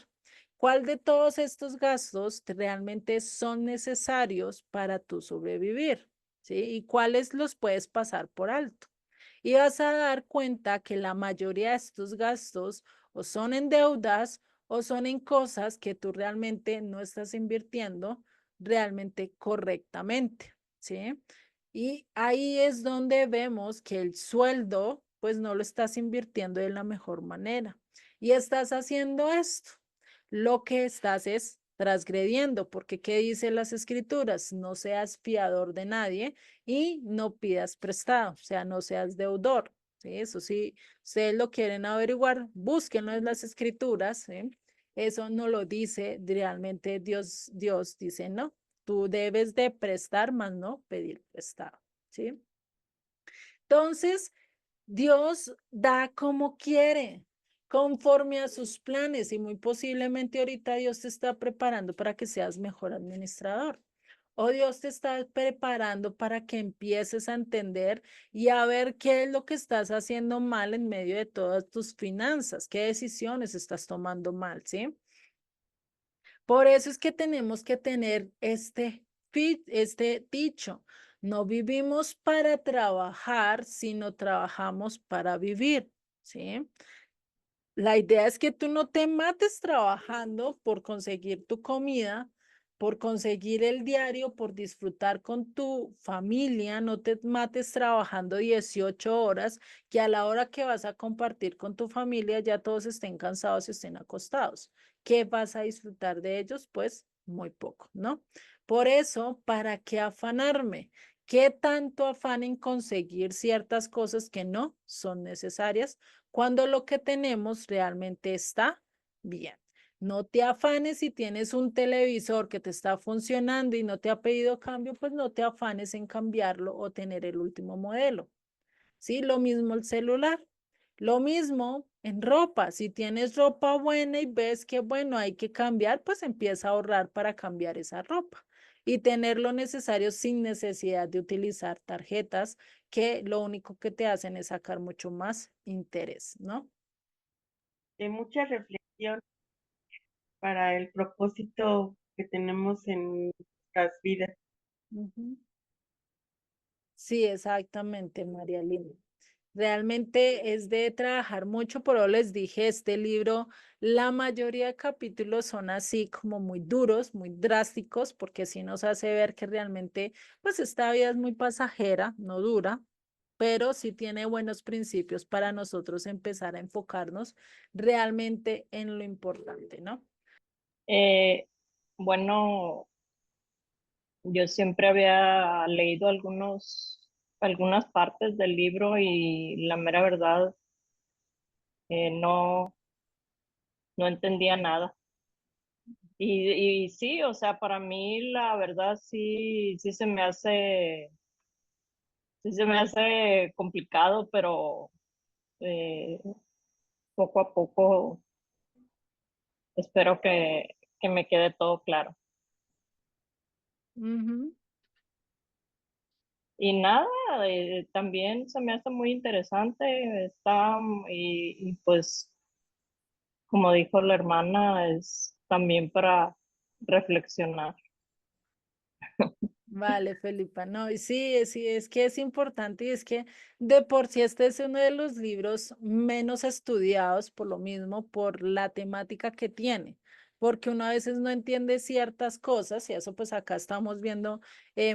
¿Cuál de todos estos gastos realmente son necesarios para tu sobrevivir? ¿Sí? ¿Y cuáles los puedes pasar por alto? Y vas a dar cuenta que la mayoría de estos gastos o son en deudas o son en cosas que tú realmente no estás invirtiendo realmente correctamente, ¿sí? Y ahí es donde vemos que el sueldo, pues no lo estás invirtiendo de la mejor manera. Y estás haciendo esto. Lo que estás es transgrediendo, porque ¿qué dicen las escrituras? No seas fiador de nadie y no pidas prestado, o sea, no seas deudor. ¿Sí? Eso sí, ustedes lo quieren averiguar, búsquenlo en las escrituras. ¿Sí? Eso no lo dice realmente Dios. Dios dice, no, tú debes de prestar, más no pedir prestado. ¿Sí? Entonces, Dios da como quiere, conforme a sus planes y muy posiblemente ahorita Dios te está preparando para que seas mejor administrador. O Dios te está preparando para que empieces a entender y a ver qué es lo que estás haciendo mal en medio de todas tus finanzas, qué decisiones estás tomando mal, ¿sí? Por eso es que tenemos que tener este dicho. No vivimos para trabajar, sino trabajamos para vivir, ¿sí? La idea es que tú no te mates trabajando por conseguir tu comida, por conseguir el diario, por disfrutar con tu familia, no te mates trabajando 18 horas, que a la hora que vas a compartir con tu familia ya todos estén cansados y estén acostados. ¿Qué vas a disfrutar de ellos? Pues muy poco, ¿no? Por eso, ¿para qué afanarme? ¿Qué tanto afán en conseguir ciertas cosas que no son necesarias cuando lo que tenemos realmente está bien? No te afanes si tienes un televisor que te está funcionando y no te ha pedido cambio, pues no te afanes en cambiarlo o tener el último modelo. ¿Sí? Lo mismo el celular. Lo mismo en ropa. Si tienes ropa buena y ves que, bueno, hay que cambiar, pues empieza a ahorrar para cambiar esa ropa y tener lo necesario sin necesidad de utilizar tarjetas que lo único que te hacen es sacar mucho más interés, ¿no? Hay mucha reflexión para el propósito que tenemos en nuestras vidas. Ujú. Sí, exactamente, María Lina. Realmente es de trabajar mucho, pero les dije, este libro, la mayoría de capítulos son así como muy duros, muy drásticos, porque sí nos hace ver que realmente, pues esta vida es muy pasajera, no dura, pero sí tiene buenos principios para nosotros empezar a enfocarnos realmente en lo importante, ¿no? Eh, bueno, yo siempre había leído algunas partes del libro y la mera verdad no, no entendía nada. Y sí, o sea, para mí la verdad sí se me hace complicado, pero eh, poco a poco espero que me quede todo claro. Ujú. Y nada, también se me hace muy interesante, y pues, como dijo la hermana, es también para reflexionar. Vale, Felipa, no, y sí, es que es importante y es que de por sí este es uno de los libros menos estudiados por lo mismo, por la temática que tiene, porque uno a veces no entiende ciertas cosas y eso pues acá estamos viendo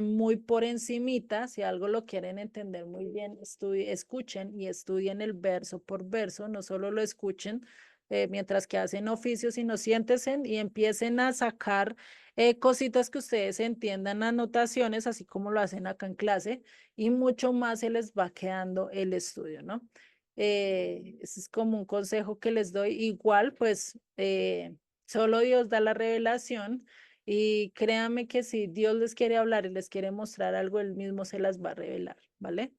muy por encimita, si algo lo quieren entender muy bien, escuchen y estudien el verso por verso, no solo lo escuchen mientras que hacen oficios, sino siéntense y empiecen a sacar cositas que ustedes entiendan, anotaciones, así como lo hacen acá en clase, y mucho más se les va quedando el estudio, ¿no? Ese es como un consejo que les doy. Igual, pues, solo Dios da la revelación y créanme que si Dios les quiere hablar y les quiere mostrar algo, Él mismo se las va a revelar, ¿vale?